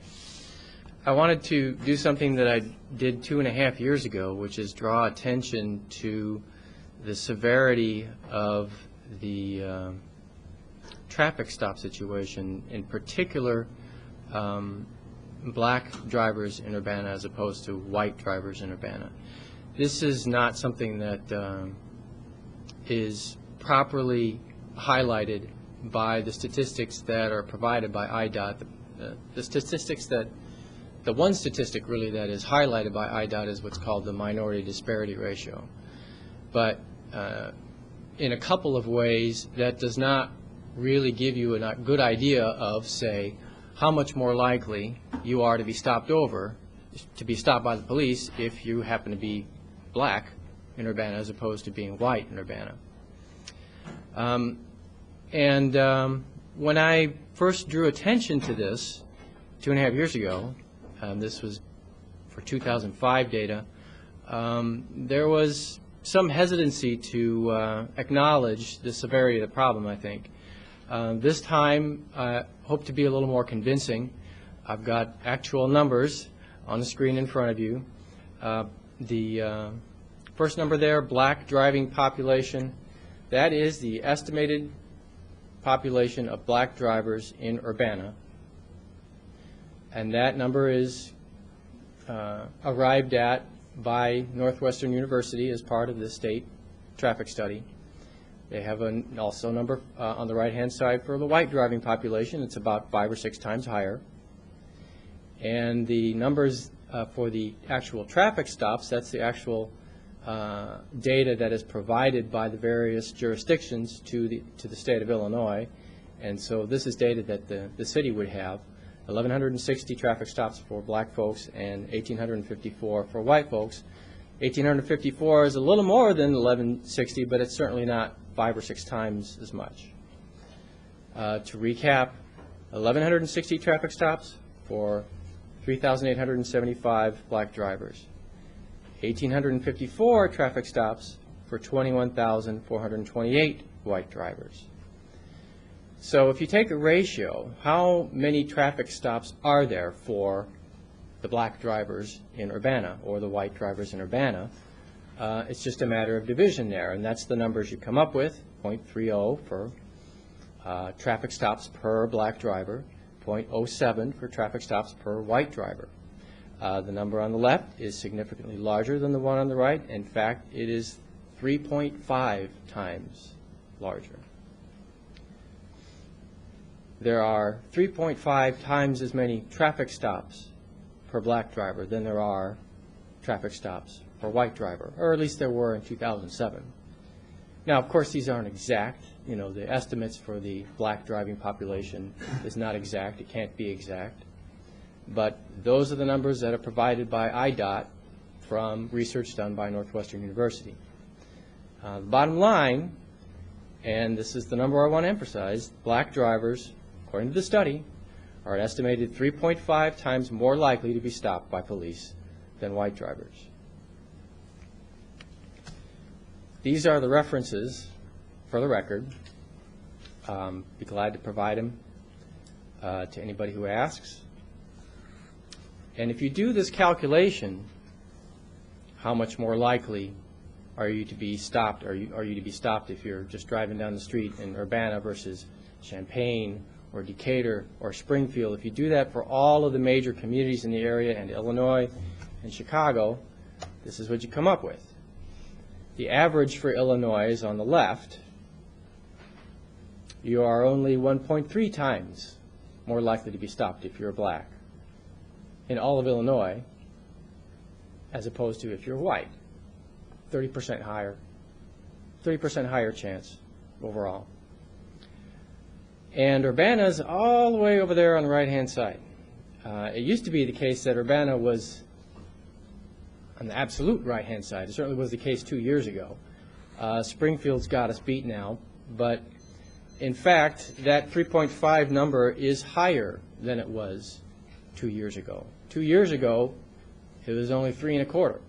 I wanted to do something that I did 2.5 years ago, which is draw attention to the severity of the traffic stop situation, in particular black drivers in Urbana as opposed to white drivers in Urbana. This is not something that is properly highlighted by the statistics that are provided by IDOT. The statistics that, the one statistic really that is highlighted by IDOT is what's called the minority disparity ratio. But in a couple of ways, that does not really give you a good idea of, say, how much more likely you are to be stopped over, to be stopped by the police if you happen to be black in Urbana as opposed to being white in Urbana. When I first drew attention to this 2.5 years ago, this was for 2005 data, there was some hesitancy to acknowledge the severity of the problem, I think. This time, I hope to be a little more convincing. I've got actual numbers on the screen in front of you. The first number there, black driving population, that is the estimated population of black drivers in Urbana. And that number is arrived at by Northwestern University as part of the state traffic study. They have also a number on the right-hand side for the white driving population. It's about 5 or 6 times higher. And the numbers for the actual traffic stops, that's the actual data that is provided by the various jurisdictions to the state of Illinois. And so this is data that the city would have. 1,160 traffic stops for black folks and 1,854 for white folks. 1,854 is a little more than 1,160, but it's certainly not 5 or 6 times as much. To recap, 1,160 traffic stops for 3,875 black drivers. 1,854 traffic stops for 21,428 white drivers. So if you take a ratio, how many traffic stops are there for the black drivers in Urbana or the white drivers in Urbana? It's just a matter of division there, and that's the numbers you come up with, 0.30 for traffic stops per black driver, 0.07 for traffic stops per white driver. The number on the left is significantly larger than the one on the right. In fact, it is 3.5 times larger. There are 3.5 times as many traffic stops per black driver than there are traffic stops per white driver, or at least there were in 2007. Now, of course, these aren't exact. You know, the estimates for the black driving population is not exact. It can't be exact. But those are the numbers that are provided by IDOT from research done by Northwestern University. The bottom line, and this is the number I want to emphasize, black drivers, according to the study, are an estimated 3.5 times more likely to be stopped by police than white drivers. These are the references for the record. Be glad to provide them to anybody who asks. And if you do this calculation, how much more likely are you to be stopped? Are you to be stopped if you're just driving down the street in Urbana versus Champaign or Decatur or Springfield? If you do that for all of the major communities in the area and Illinois and Chicago, this is what you come up with. The average for Illinois is on the left. You are only 1.3 times more likely to be stopped if you're black in all of Illinois as opposed to if you're white. 30% higher. 30% higher chance overall. And Urbana's all the way over there on the right-hand side. It used to be the case that Urbana was on the absolute right-hand side. It certainly was the case 2 years ago. Springfield's got us beat now, but in fact, that 3.5 number is higher than it was 2 years ago. 2 years ago, it was only 3.25.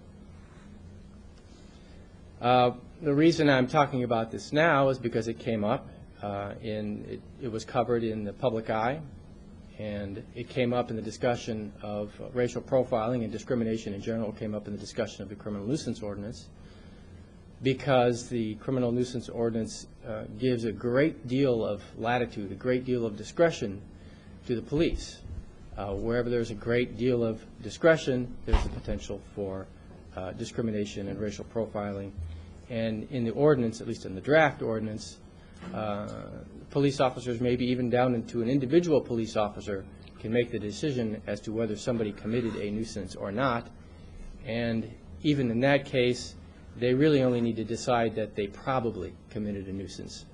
The reason I'm talking about this now is because it came up it was covered in the public eye, and it came up in the discussion of racial profiling and discrimination in general. It came up in the discussion of the criminal nuisance ordinance, because the criminal nuisance ordinance gives a great deal of latitude, a great deal of discretion to the police. Wherever there's a great deal of discretion, there's a potential for discrimination and racial profiling. And in the ordinance, at least in the draft ordinance, police officers, maybe even down into an individual police officer, can make the decision as to whether somebody committed a nuisance or not. And even in that case, they really only need to decide that they probably committed a nuisance,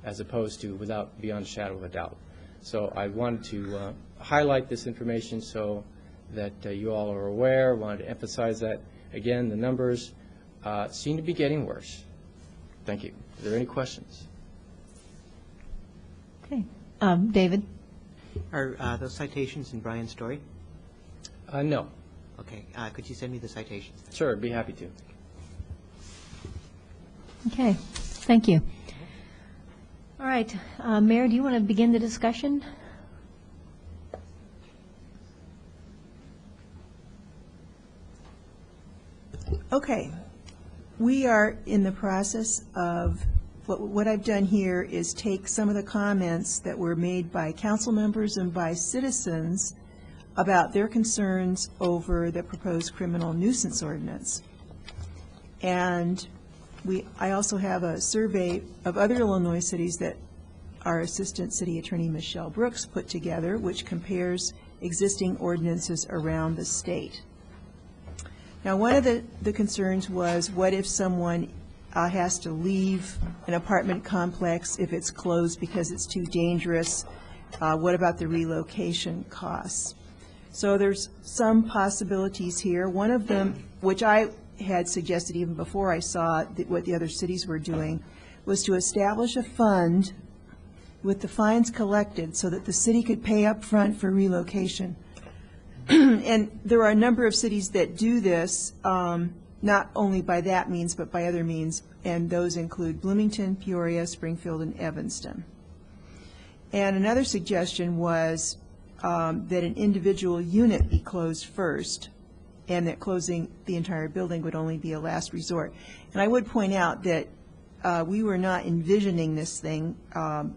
as opposed to beyond a shadow of a doubt. So I wanted to highlight this information so that you all are aware. I wanted to emphasize that. Again, the numbers seem to be getting worse. Thank you. Are there any questions? Okay. David? Are those citations in Brian's story? No. Okay. Could you send me the citations? Sure, I'd be happy to. Okay. Thank you. All right. Mayor, do you want to begin the discussion? Okay. We are in the process of, what I've done here is take some of the comments that were made by council members and by citizens about their concerns over the proposed criminal nuisance ordinance. And I also have a survey of other Illinois cities that our Assistant City Attorney Michelle Brooks put together, which compares existing ordinances around the state. Now, one of the concerns was, what if someone has to leave an apartment complex if it's closed because it's too dangerous? What about the relocation costs? So there's some possibilities here. One of them, which I had suggested even before I saw what the other cities were doing, was to establish a fund with the fines collected so that the city could pay up front for relocation. And there are a number of cities that do this, not only by that means, but by other means, and those include Bloomington, Peoria, Springfield, and Evanston. And another suggestion was that an individual unit be closed first, and that closing the entire building would only be a last resort. And I would point out that we were not envisioning this thing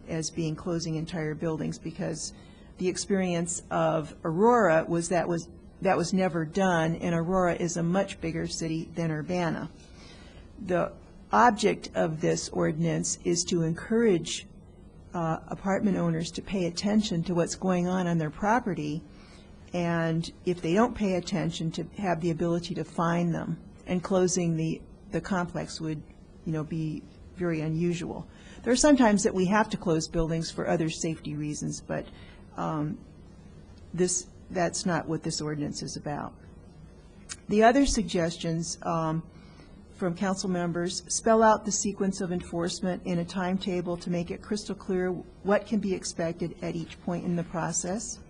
as being closing entire buildings, because the experience of Aurora was that was never done, and Aurora is a much bigger city than Urbana. The object of this ordinance is to encourage apartment owners to pay attention to what's going on their property, and if they don't pay attention, to have the ability to fine them. And closing the complex would, be very unusual. There are some times that we have to close buildings for other safety reasons, but that's not what this ordinance is about. The other suggestions from council members spell out the sequence of enforcement in a timetable to make it crystal clear what can be expected at each point in the process.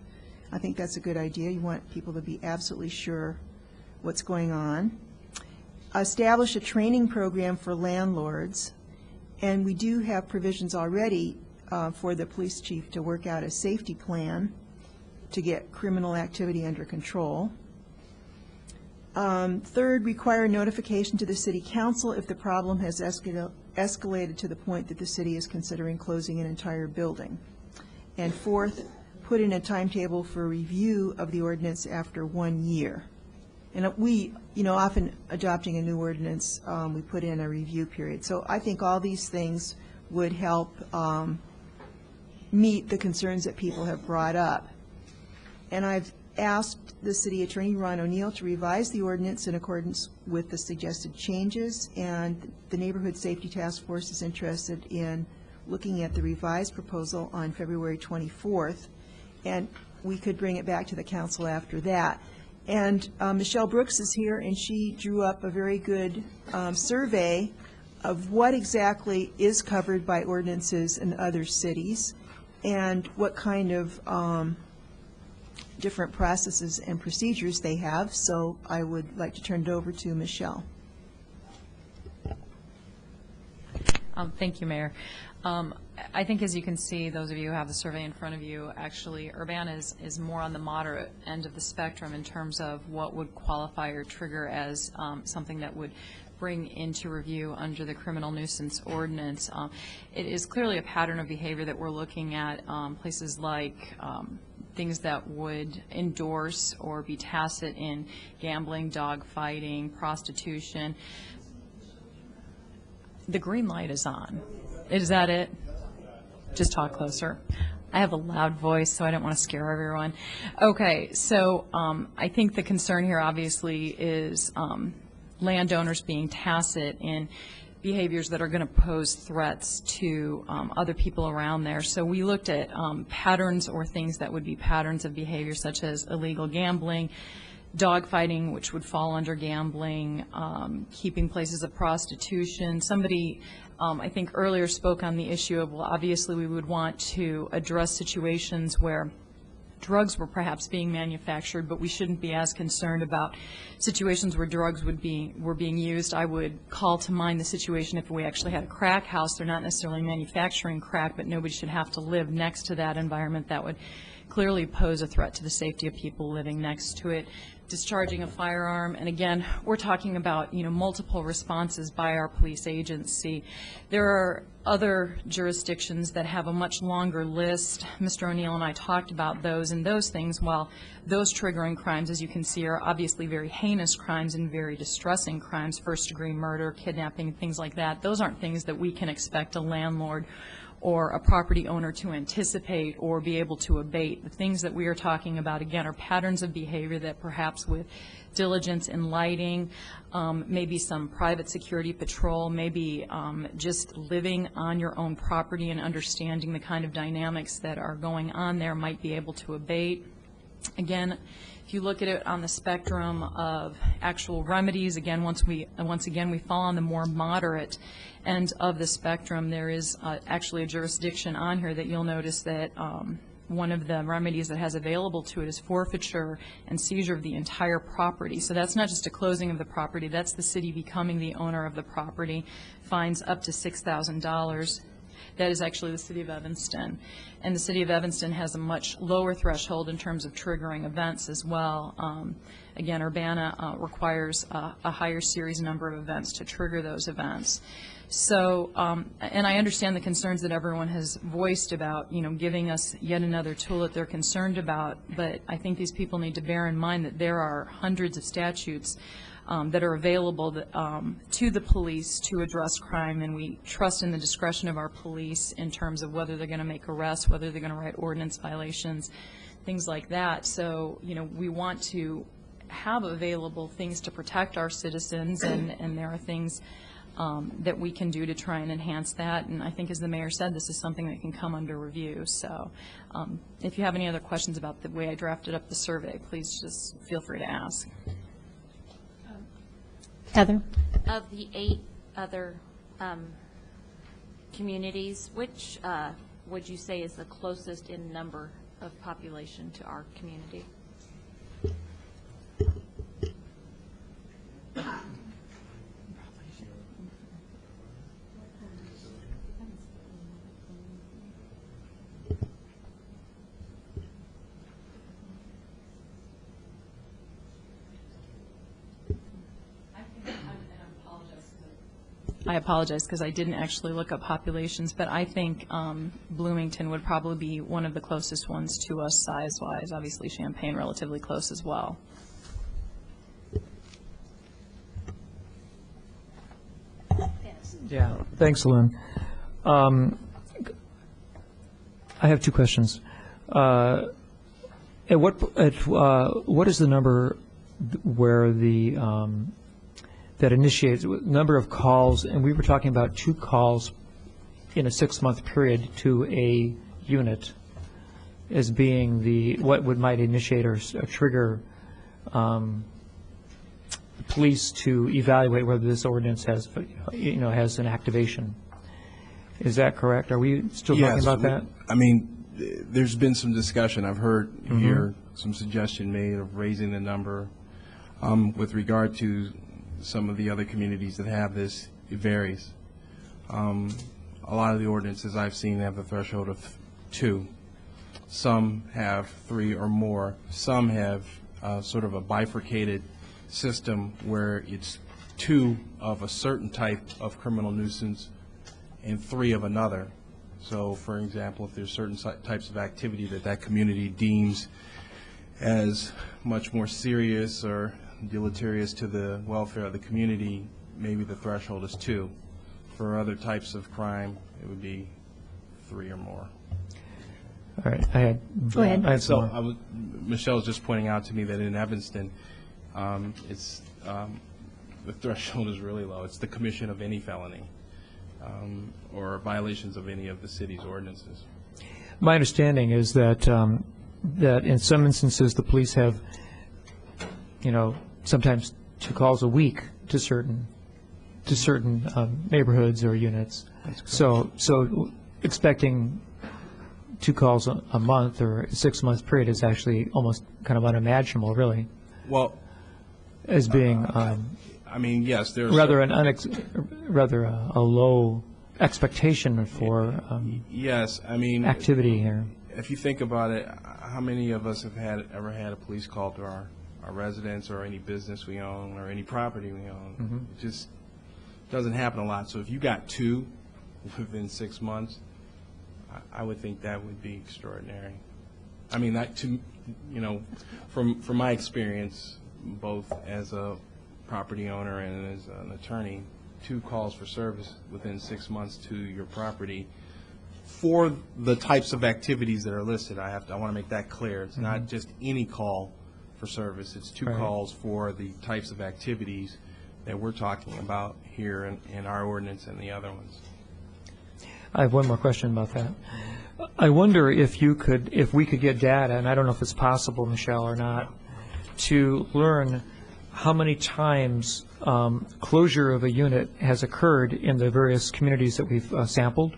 I think that's a good idea. You want people to be absolutely sure what's going on. Establish a training program for landlords, and we do have provisions already for the police chief to work out a safety plan to get criminal activity under control. Third, require notification to the city council if the problem has escalated to the point that the city is considering closing an entire building. And fourth, put in a timetable for review of the ordinance after 1 year. And we, often adopting a new ordinance, we put in a review period. So I think all these things would help meet the concerns that people have brought up. And I've asked the city attorney, Ron O'Neill, to revise the ordinance in accordance with the suggested changes, and the Neighborhood Safety Task Force is interested in looking at the revised proposal on February 24th, and we could bring it back to the council after that. And Michelle Brooks is here, and she drew up a very good survey of what exactly is covered by ordinances in other cities, and what kind of different processes and procedures they have. So I would like to turn it over to Michelle. Thank you, Mayor. I think, as you can see, those of you who have the survey in front of you, actually, Urbana is more on the moderate end of the spectrum in terms of what would qualify or trigger as something that would bring into review under the criminal nuisance ordinance. It is clearly a pattern of behavior that we're looking at, places like things that would endorse or be tacit in gambling, dog fighting, prostitution. The green light is on. Is that it? Just talk closer. I have a loud voice, so I don't want to scare everyone. Okay, so I think the concern here obviously is landowners being tacit in behaviors that are going to pose threats to other people around there. So we looked at patterns or things that would be patterns of behavior such as illegal gambling, dog fighting, which would fall under gambling, keeping places of prostitution. Somebody, I think earlier spoke on the issue of, well, obviously we would want to address situations where drugs were perhaps being manufactured, but we shouldn't be as concerned about situations where drugs were being used. I would call to mind the situation if we actually had a crack house. They're not necessarily manufacturing crack, but nobody should have to live next to that environment. That would clearly pose a threat to the safety of people living next to it. Discharging a firearm, and again, we're talking about, multiple responses by our police agency. There are other jurisdictions that have a much longer list. Mr. O'Neill and I talked about those, and those things, while those triggering crimes, as you can see, are obviously very heinous crimes and very distressing crimes, first-degree murder, kidnapping, things like that. Those aren't things that we can expect a landlord or a property owner to anticipate or be able to abate. The things that we are talking about, again, are patterns of behavior that perhaps with diligence in lighting, maybe some private security patrol, maybe just living on your own property and understanding the kind of dynamics that are going on there might be able to abate. Again, if you look at it on the spectrum of actual remedies, again, once again we fall on the more moderate end of the spectrum. There is actually a jurisdiction on here that you'll notice that one of the remedies that has available to it is forfeiture and seizure of the entire property. So that's not just a closing of the property, that's the city becoming the owner of the property. Fines up to $6,000. That is actually the City of Evanston. And the City of Evanston has a much lower threshold in terms of triggering events as well. Again, Urbana requires a higher series number of events to trigger those events. So, and I understand the concerns that everyone has voiced about, giving us yet another tool that they're concerned about, but I think these people need to bear in mind that there are hundreds of statutes that are available to the police to address crime, and we trust in the discretion of our police in terms of whether they're going to make arrests, whether they're going to write ordinance violations, things like that. So, we want to have available things to protect our citizens, and there are things that we can do to try and enhance that. And I think, as the mayor said, this is something that can come under review. So if you have any other questions about the way I drafted up the survey, please just feel free to ask. Heather? Of the 8 other communities, which would you say is the closest in number of population to our community? I apologize because I didn't actually look up populations, but I think Bloomington would probably be one of the closest ones to us size-wise. Obviously, Champaign relatively close as well. Yeah, thanks, Lynn. I have 2 questions. What is the number where the that initiates number of calls, and we were talking about 2 calls in a 6-month period to a unit as being what might initiate or trigger the police to evaluate whether this ordinance has has an activation. Is that correct? Are we still talking about that? I mean, there's been some discussion. I've heard here some suggestion made of raising the number. With regard to some of the other communities that have this, it varies. A lot of the ordinances I've seen have the threshold of 2. Some have 3 or more. Some have sort of a bifurcated system where it's 2 of a certain type of criminal nuisance and 3 of another. So, for example, if there's certain types of activity that community deems as much more serious or deleterious to the welfare of the community, maybe the threshold is 2. For other types of crime, it would be 3 or more. All right. Go ahead. So Michelle was just pointing out to me that in Evanston, it's the threshold is really low. It's the commission of any felony or violations of any of the city's ordinances. My understanding is that that in some instances the police have, sometimes 2 calls a week to certain neighborhoods or units. So expecting 2 calls a month or a 6-month period is actually almost kind of unimaginable, really. Well, as being I mean, yes, there's rather a low expectation for yes, I mean activity here. If you think about it, how many of us have ever had a police call to our residence or any business we own or any property we own? It just doesn't happen a lot. So if you got 2 within 6 months, I would think that would be extraordinary. I mean, that from my experience, both as a property owner and as an attorney, 2 calls for service within 6 months to your property for the types of activities that are listed. I want to make that clear. It's not just any call for service. It's 2 calls for the types of activities that we're talking about here in our ordinance and the other ones. I have one more question about that. I wonder if we could get data, and I don't know if it's possible, Michelle, or not, to learn how many times closure of a unit has occurred in the various communities that we've sampled.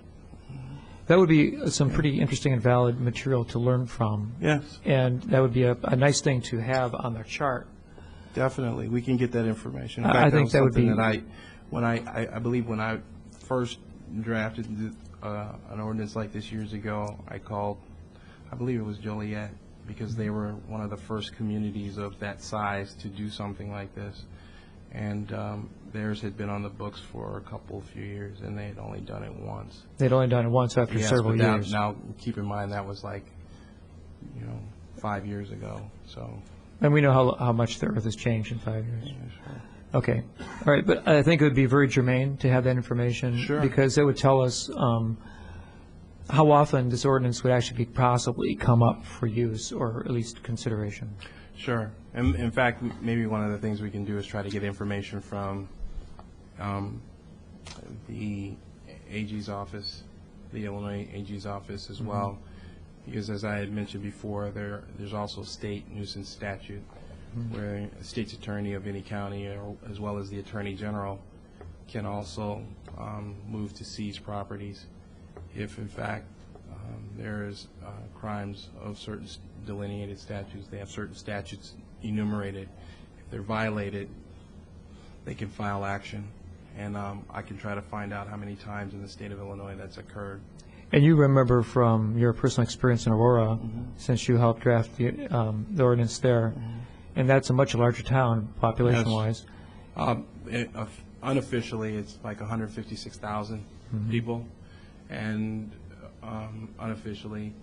That would be some pretty interesting and valid material to learn from. Yes. And that would be a nice thing to have on the chart. Definitely. We can get that information. In I fact, think that would be... I believe when I first drafted an ordinance like this years ago, I called, I believe it was Joliet, because they were one of the first communities of that size to do something like this. And theirs had been on the books for a few years, and they had only done it once. They'd only done it once after several years. Now, keep in mind, that was 5 years ago. So. And we know how much the earth has changed in 5 years. Yeah, sure. Okay. All right. But I think it would be very germane to have that information. Sure. Because it would tell us how often this ordinance would actually possibly come up for use or at least consideration. Sure. And in fact, maybe one of the things we can do is try to get information from the AG's office, the Illinois AG's office as well. Because as I had mentioned before, there's also state nuisance statute where a state's attorney of any county, as well as the attorney general, can also move to seize properties if, in fact, there's crimes of certain delineated statutes. They have certain statutes enumerated. If they're violated, they can file action. And I can try to find out how many times in the state of Illinois that's occurred. And you remember from your personal experience in Aurora, since you helped draft the ordinance there, and that's a much larger town population-wise. Unofficially, it's like 156,000 people, and unofficially,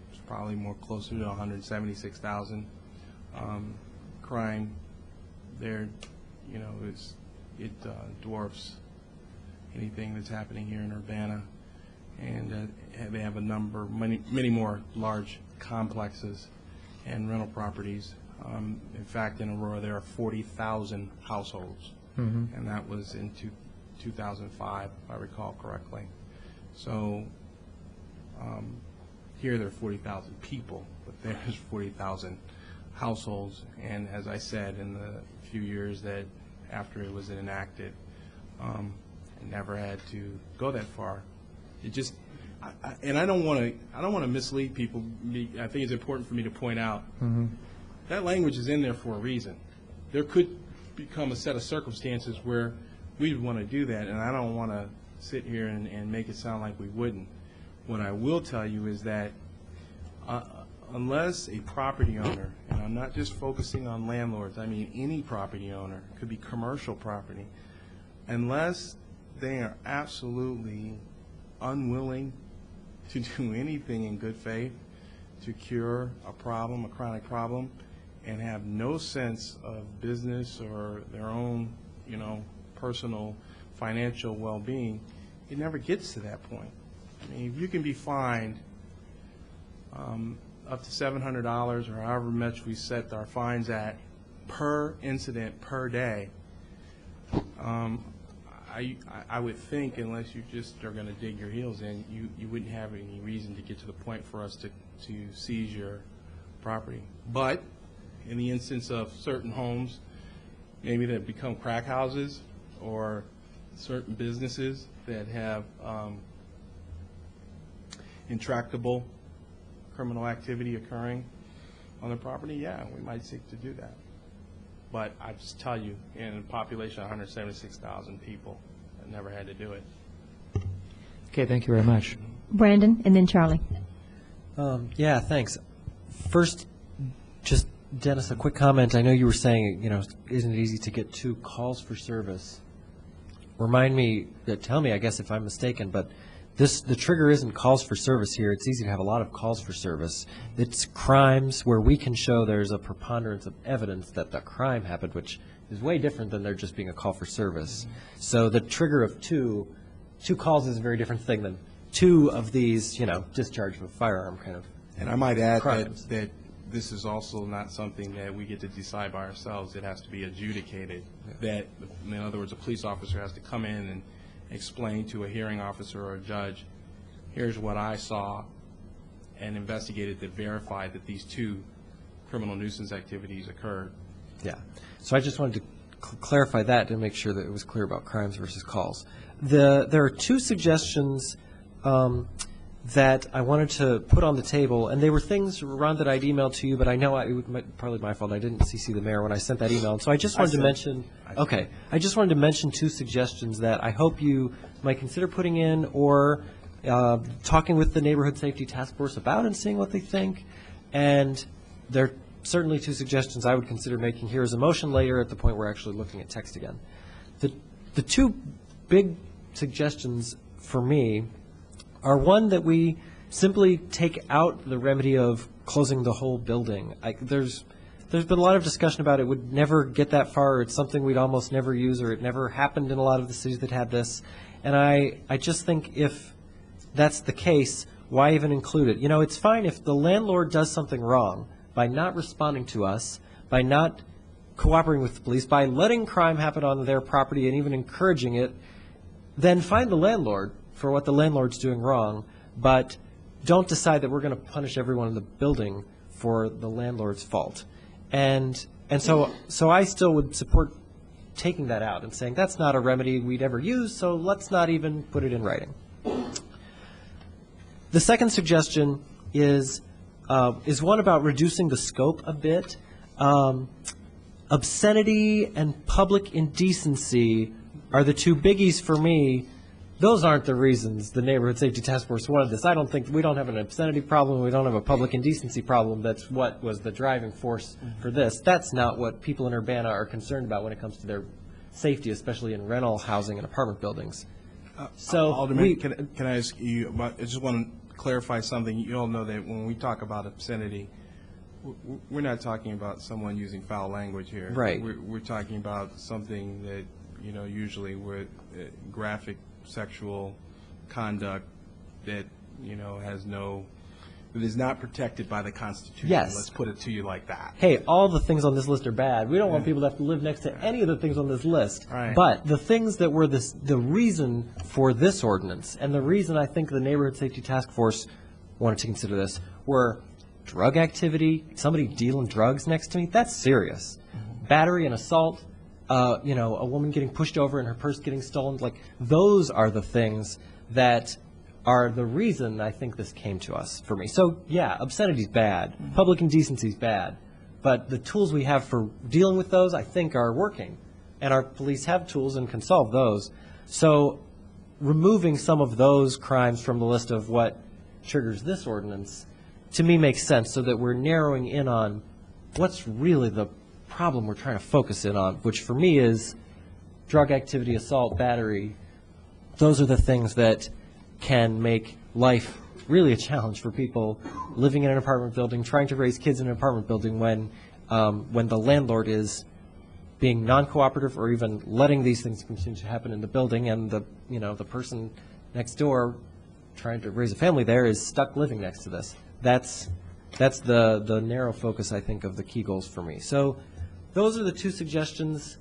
it's probably more closer to 176,000. Crime there, it dwarfs anything that's happening here in Urbana. And they have many more large complexes and rental properties. In fact, in Aurora, there are 40,000 households, and that was in 2005, if I recall correctly. So here there are 40,000 people, but there's 40,000 households. And as I said, in the few years that after it was enacted, it never had to go that far. and I don't want to mislead people. I think it's important for me to point out that language is in there for a reason. There could become a set of circumstances where we would want to do that, and I don't want to sit here and make it sound like we wouldn't. What I will tell you is that unless a property owner, and I'm not just focusing on landlords, I mean any property owner, it could be commercial property, unless they are absolutely unwilling to do anything in good faith to cure a problem, a chronic problem, and have no sense of business or their own, personal financial well-being, it never gets to that point. I mean, if you can be fined up to $700 or however much we set our fines at per incident per day, I would think, unless you just are going to dig your heels in, you wouldn't have any reason to get to the point for us to seize your property. But in the instance of certain homes, maybe that become crack houses or certain businesses that have intractable criminal activity occurring on their property, yeah, we might seek to do that. But I just tell you, in a population of 176,000 people, I've never had to do it. Okay, thank you very much. Brandon, and then Charlie. Yeah, thanks. First, just, Dennis, a quick comment. I know you were saying, isn't it easy to get 2 calls for service? Tell me, I guess, if I'm mistaken, but the trigger isn't calls for service here. It's easy to have a lot of calls for service. It's crimes where we can show there's a preponderance of evidence that the crime happened, which is way different than there just being a call for service. So the trigger of 2 calls is a very different thing than 2 of these, discharge of a firearm kind of And I might add crimes. that this is also not something that we get to decide by ourselves. It has to be adjudicated. That, in other words, a police officer has to come in and explain to a hearing officer or a judge, here's what I saw, and investigated that verified that these 2 criminal nuisance activities occurred. Yeah. So I just wanted to clarify that to make sure that it was clear about crimes versus calls. There are 2 suggestions that I wanted to put on the table, and they were things, Ron, that I'd emailed to you, but I know it was probably my fault. I didn't CC the mayor when I sent that email. And so I just wanted to mention, I just wanted to mention 2 suggestions that I hope you might consider putting in or talking with the Neighborhood Safety Task Force about and seeing what they think. And they're certainly 2 suggestions I would consider making here as a motion later at the point we're actually looking at text again. The 2 big suggestions for me are one that we simply take out the remedy of closing the whole building. There's been a lot of discussion about it would never get that far, or it's something we'd almost never use, or it never happened in a lot of the cities that had this. And I just think if that's the case, why even include it? It's fine if the landlord does something wrong by not responding to us, by not cooperating with the police, by letting crime happen on their property and even encouraging it, then find the landlord for what the landlord's doing wrong, but don't decide that we're going to punish everyone in the building for the landlord's fault. And so I still would support taking that out and saying that's not a remedy we'd ever use, so let's not even put it in writing. The second suggestion is one about reducing the scope a bit. Obscenity and public indecency are the 2 biggies for me. Those aren't the reasons the Neighborhood Safety Task Force wanted this. I don't think, we don't have an obscenity problem, we don't have a public indecency problem. That's what was the driving force for this. That's not what people in Urbana are concerned about when it comes to their safety, especially in rental housing and apartment buildings. Alderman, can I ask you, I just want to clarify something. You all know that when we talk about obscenity, we're not talking about someone using foul language here. Right. We're talking about something that, usually with graphic sexual conduct that, that is not protected by the Constitution. Yes. Let's put it to you like that. Hey, all the things on this list are bad. We don't want people to have to live next to any of the things on this list. Right. But the things that were the reason for this ordinance, and the reason I think the Neighborhood Safety Task Force wanted to consider this, were drug activity, somebody dealing drugs next to me. That's serious. Battery and assault, a woman getting pushed over and her purse getting stolen. Like, those are the things that are the reason I think this came to us for me. So, yeah, obscenity's bad, public indecency's bad, but the tools we have for dealing with those, I think, are working. And our police have tools and can solve those. So removing some of those crimes from the list of what triggers this ordinance, to me, makes sense, so that we're narrowing in on what's really the problem we're trying to focus in on, which for me is drug activity, assault, battery. Those are the things that can make life really a challenge for people living in an apartment building, trying to raise kids in an apartment building when the landlord is being non-cooperative or even letting these things continue to happen in the building, and the person next door trying to raise a family there is stuck living next to this. That's the narrow focus, I think, of the key goals for me. So those are the two suggestions.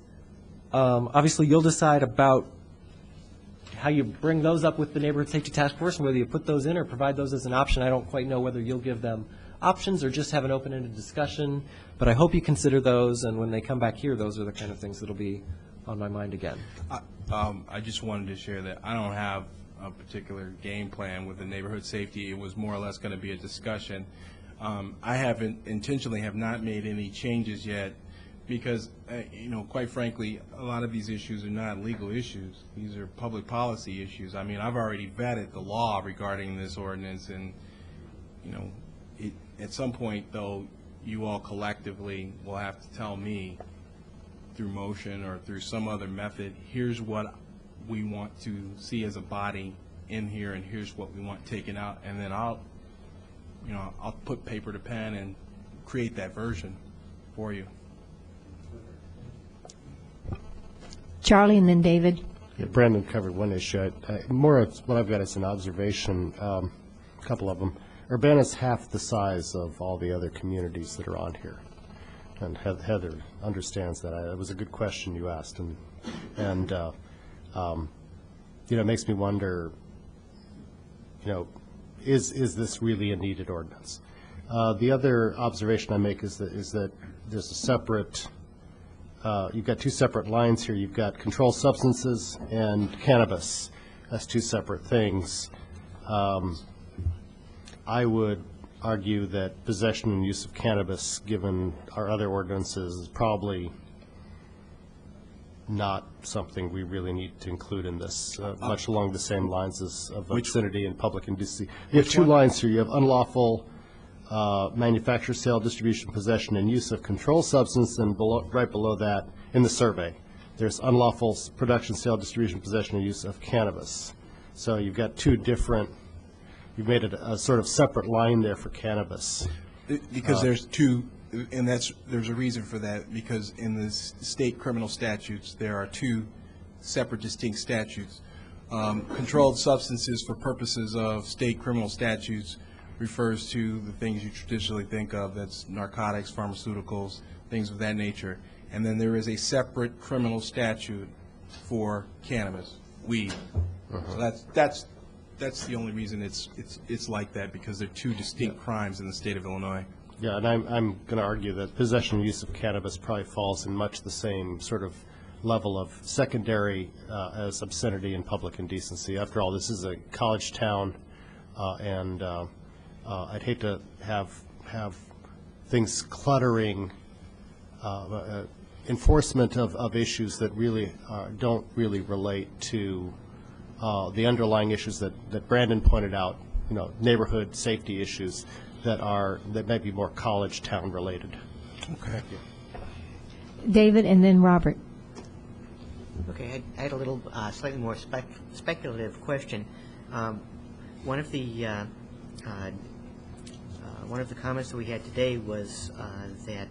Obviously, you'll decide about how you bring those up with the Neighborhood Safety Task Force and whether you put those in or provide those as an option. I don't quite know whether you'll give them options or just have an open-ended discussion, but I hope you consider those, and when they come back here, those are the kind of things that'll be on my mind again. I just wanted to share that I don't have a particular game plan with the neighborhood safety. It was more or less going to be a discussion. I haven't intentionally have not made any changes yet because, quite frankly, a lot of these issues are not legal issues. These are public policy issues. I mean, I've already vetted the law regarding this ordinance, and, at some point, though, you all collectively will have to tell me through motion or through some other method, here's what we want to see as a body in here, and here's what we want taken out, and then I'll put paper to pen and create that version for you. Charlie and then David. Yeah, Brandon covered one issue. More of what I've got is an observation, a couple of them. Urbana's half the size of all the other communities that are on here. And Heather understands that. It was a good question you asked. And it makes me wonder, is this really a needed ordinance? The other observation I make is that there's a separate, you've got two separate lines here. You've got controlled substances and cannabis. That's two separate things. I would argue that possession and use of cannabis, given our other ordinances, is probably not something we really need to include in this, much along the same lines as of obscenity and public indecency. You have two lines here. You have unlawful manufacture, sale, distribution, possession, and use of controlled substance, and right below that, in the survey, there's unlawful production, sale, distribution, possession, and use of cannabis. So you've got two different, you've made it a sort of separate line there for cannabis. Because there's two, and there's a reason for that, because in the state criminal statutes, there are two separate distinct statutes. Controlled substances for purposes of state criminal statutes refers to the things you traditionally think of, that's narcotics, pharmaceuticals, things of that nature. And then there is a separate criminal statute for cannabis, weed. So that's the only reason it's like that, because they're two distinct crimes in the state of Illinois. Yeah, and I'm going to argue that possession and use of cannabis probably falls in much the same sort of level of secondary as obscenity and public indecency. After all, this is a college town, and I'd hate to have things cluttering enforcement of issues that really don't really relate to the underlying issues that Brandon pointed out, neighborhood safety issues that might be more college town related. Okay. David and then Robert. Okay, I had a little slightly more speculative question. One of the comments that we had today was that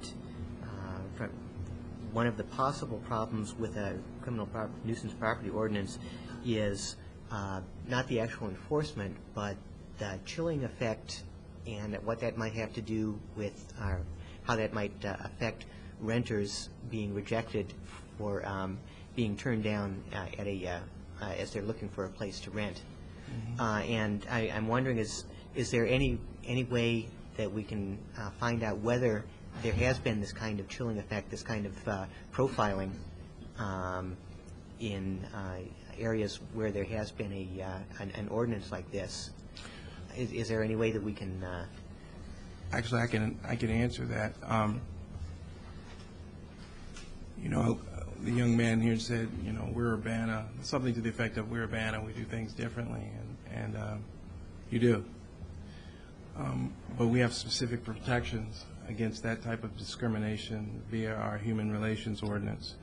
one of the possible problems with a criminal nuisance property ordinance is not the actual enforcement, but the chilling effect and what that might have to do with how that might affect renters being rejected or being turned down as they're looking for a place to rent. And I'm wondering, is there any way that we can find out whether there has been this kind of chilling effect, this kind of profiling in areas where there has been an ordinance like this? Is there any way that we can? Actually, I can answer that. The young man here said, we're Urbana, something to the effect of we're Urbana, we do things differently, and you do. But we have specific protections against that type of discrimination via our human relations ordinance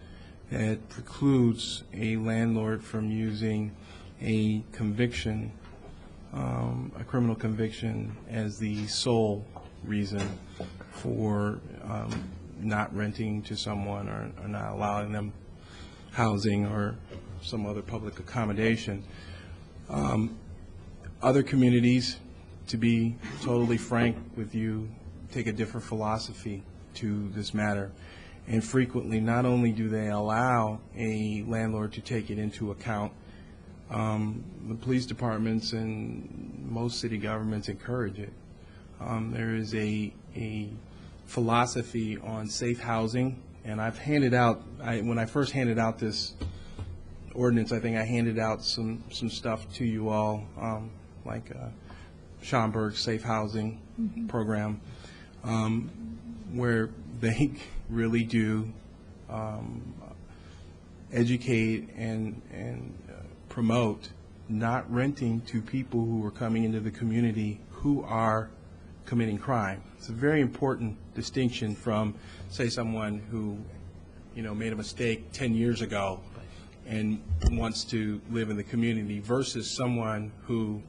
that precludes a landlord from using a conviction, a criminal conviction, as the sole reason for not renting to someone or not allowing them housing or some other public accommodation. Other communities, to be totally frank with you, take a different philosophy to this matter. And frequently, not only do they allow a landlord to take it into account, the police departments and most city governments encourage it. There is a philosophy on safe housing, and I've handed out, when I first handed out this ordinance, I think I handed out some stuff to you all, like Schaumburg's safe housing program, where they really do educate and promote not renting to people who are coming into the community who are committing crime. It's a very important distinction from, say, someone who, made a mistake 10 years ago and wants to live in the community versus someone who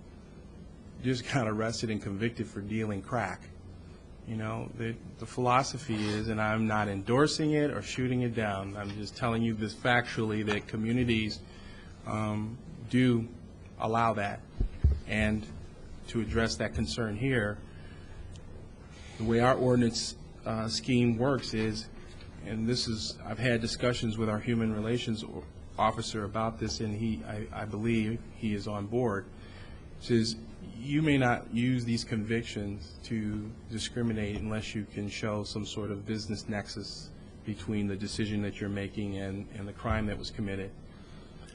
just got arrested and convicted for dealing crack. The philosophy is, and I'm not endorsing it or shooting it down, I'm just telling you this factually, that communities do allow that. And to address that concern here, the way our ordinance scheme works is, and this is, I've had discussions with our human relations officer about this, and I believe he is on board, says you may not use these convictions to discriminate unless you can show some sort of business nexus between the decision that you're making and the crime that was committed.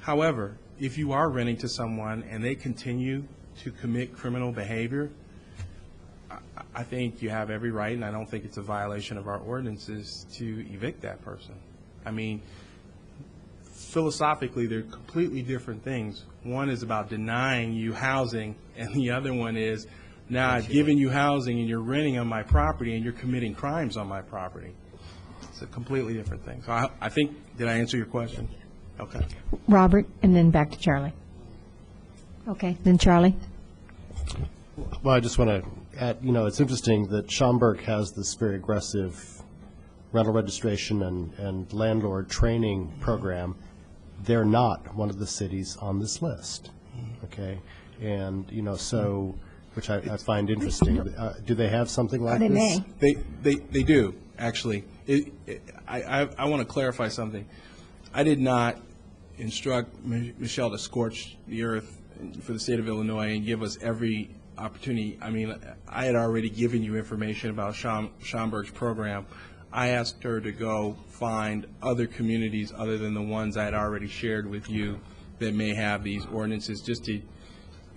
However, if you are renting to someone and they continue to commit criminal behavior, I think you have every right, and I don't think it's a violation of our ordinances, to evict that person. I mean, philosophically, they're completely different things. One is about denying you housing, and the other one is, now I've given you housing and you're renting on my property and you're committing crimes on my property. It's a completely different thing. So I think, did I answer your question? Okay. Robert, and then back to Charlie. Okay, then Charlie. Well, I just want to add, it's interesting that Schaumburg has this very aggressive rental registration and landlord training program. They're not one of the cities on this list, okay? And, so, which I find interesting. Do they have something like this? They do, actually. I want to clarify something. I did not instruct Michelle to scorch the earth for the state of Illinois and give us every opportunity. I mean, I had already given you information about Schaumburg's program. I asked her to go find other communities other than the ones I had already shared with you that may have these ordinances,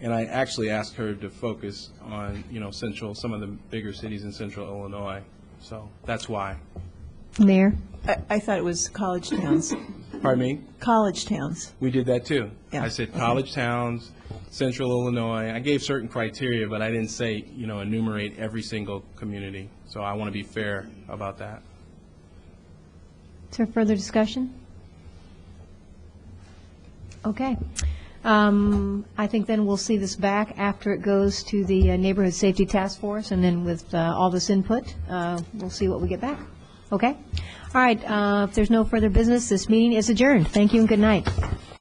and I actually asked her to focus on, some of the bigger cities in central Illinois. So that's why. Mayor? I thought it was college towns. Pardon me? College towns. We did that too. Yeah. I said college towns, central Illinois. I gave certain criteria, but I didn't say, enumerate every single community. So I want to be fair about that. Is there further discussion? Okay. I think then we'll see this back after it goes to the Neighborhood Safety Task Force, and then with all this input, we'll see what we get back. Okay? All right. If there's no further business, this meeting is adjourned. Thank you and good night.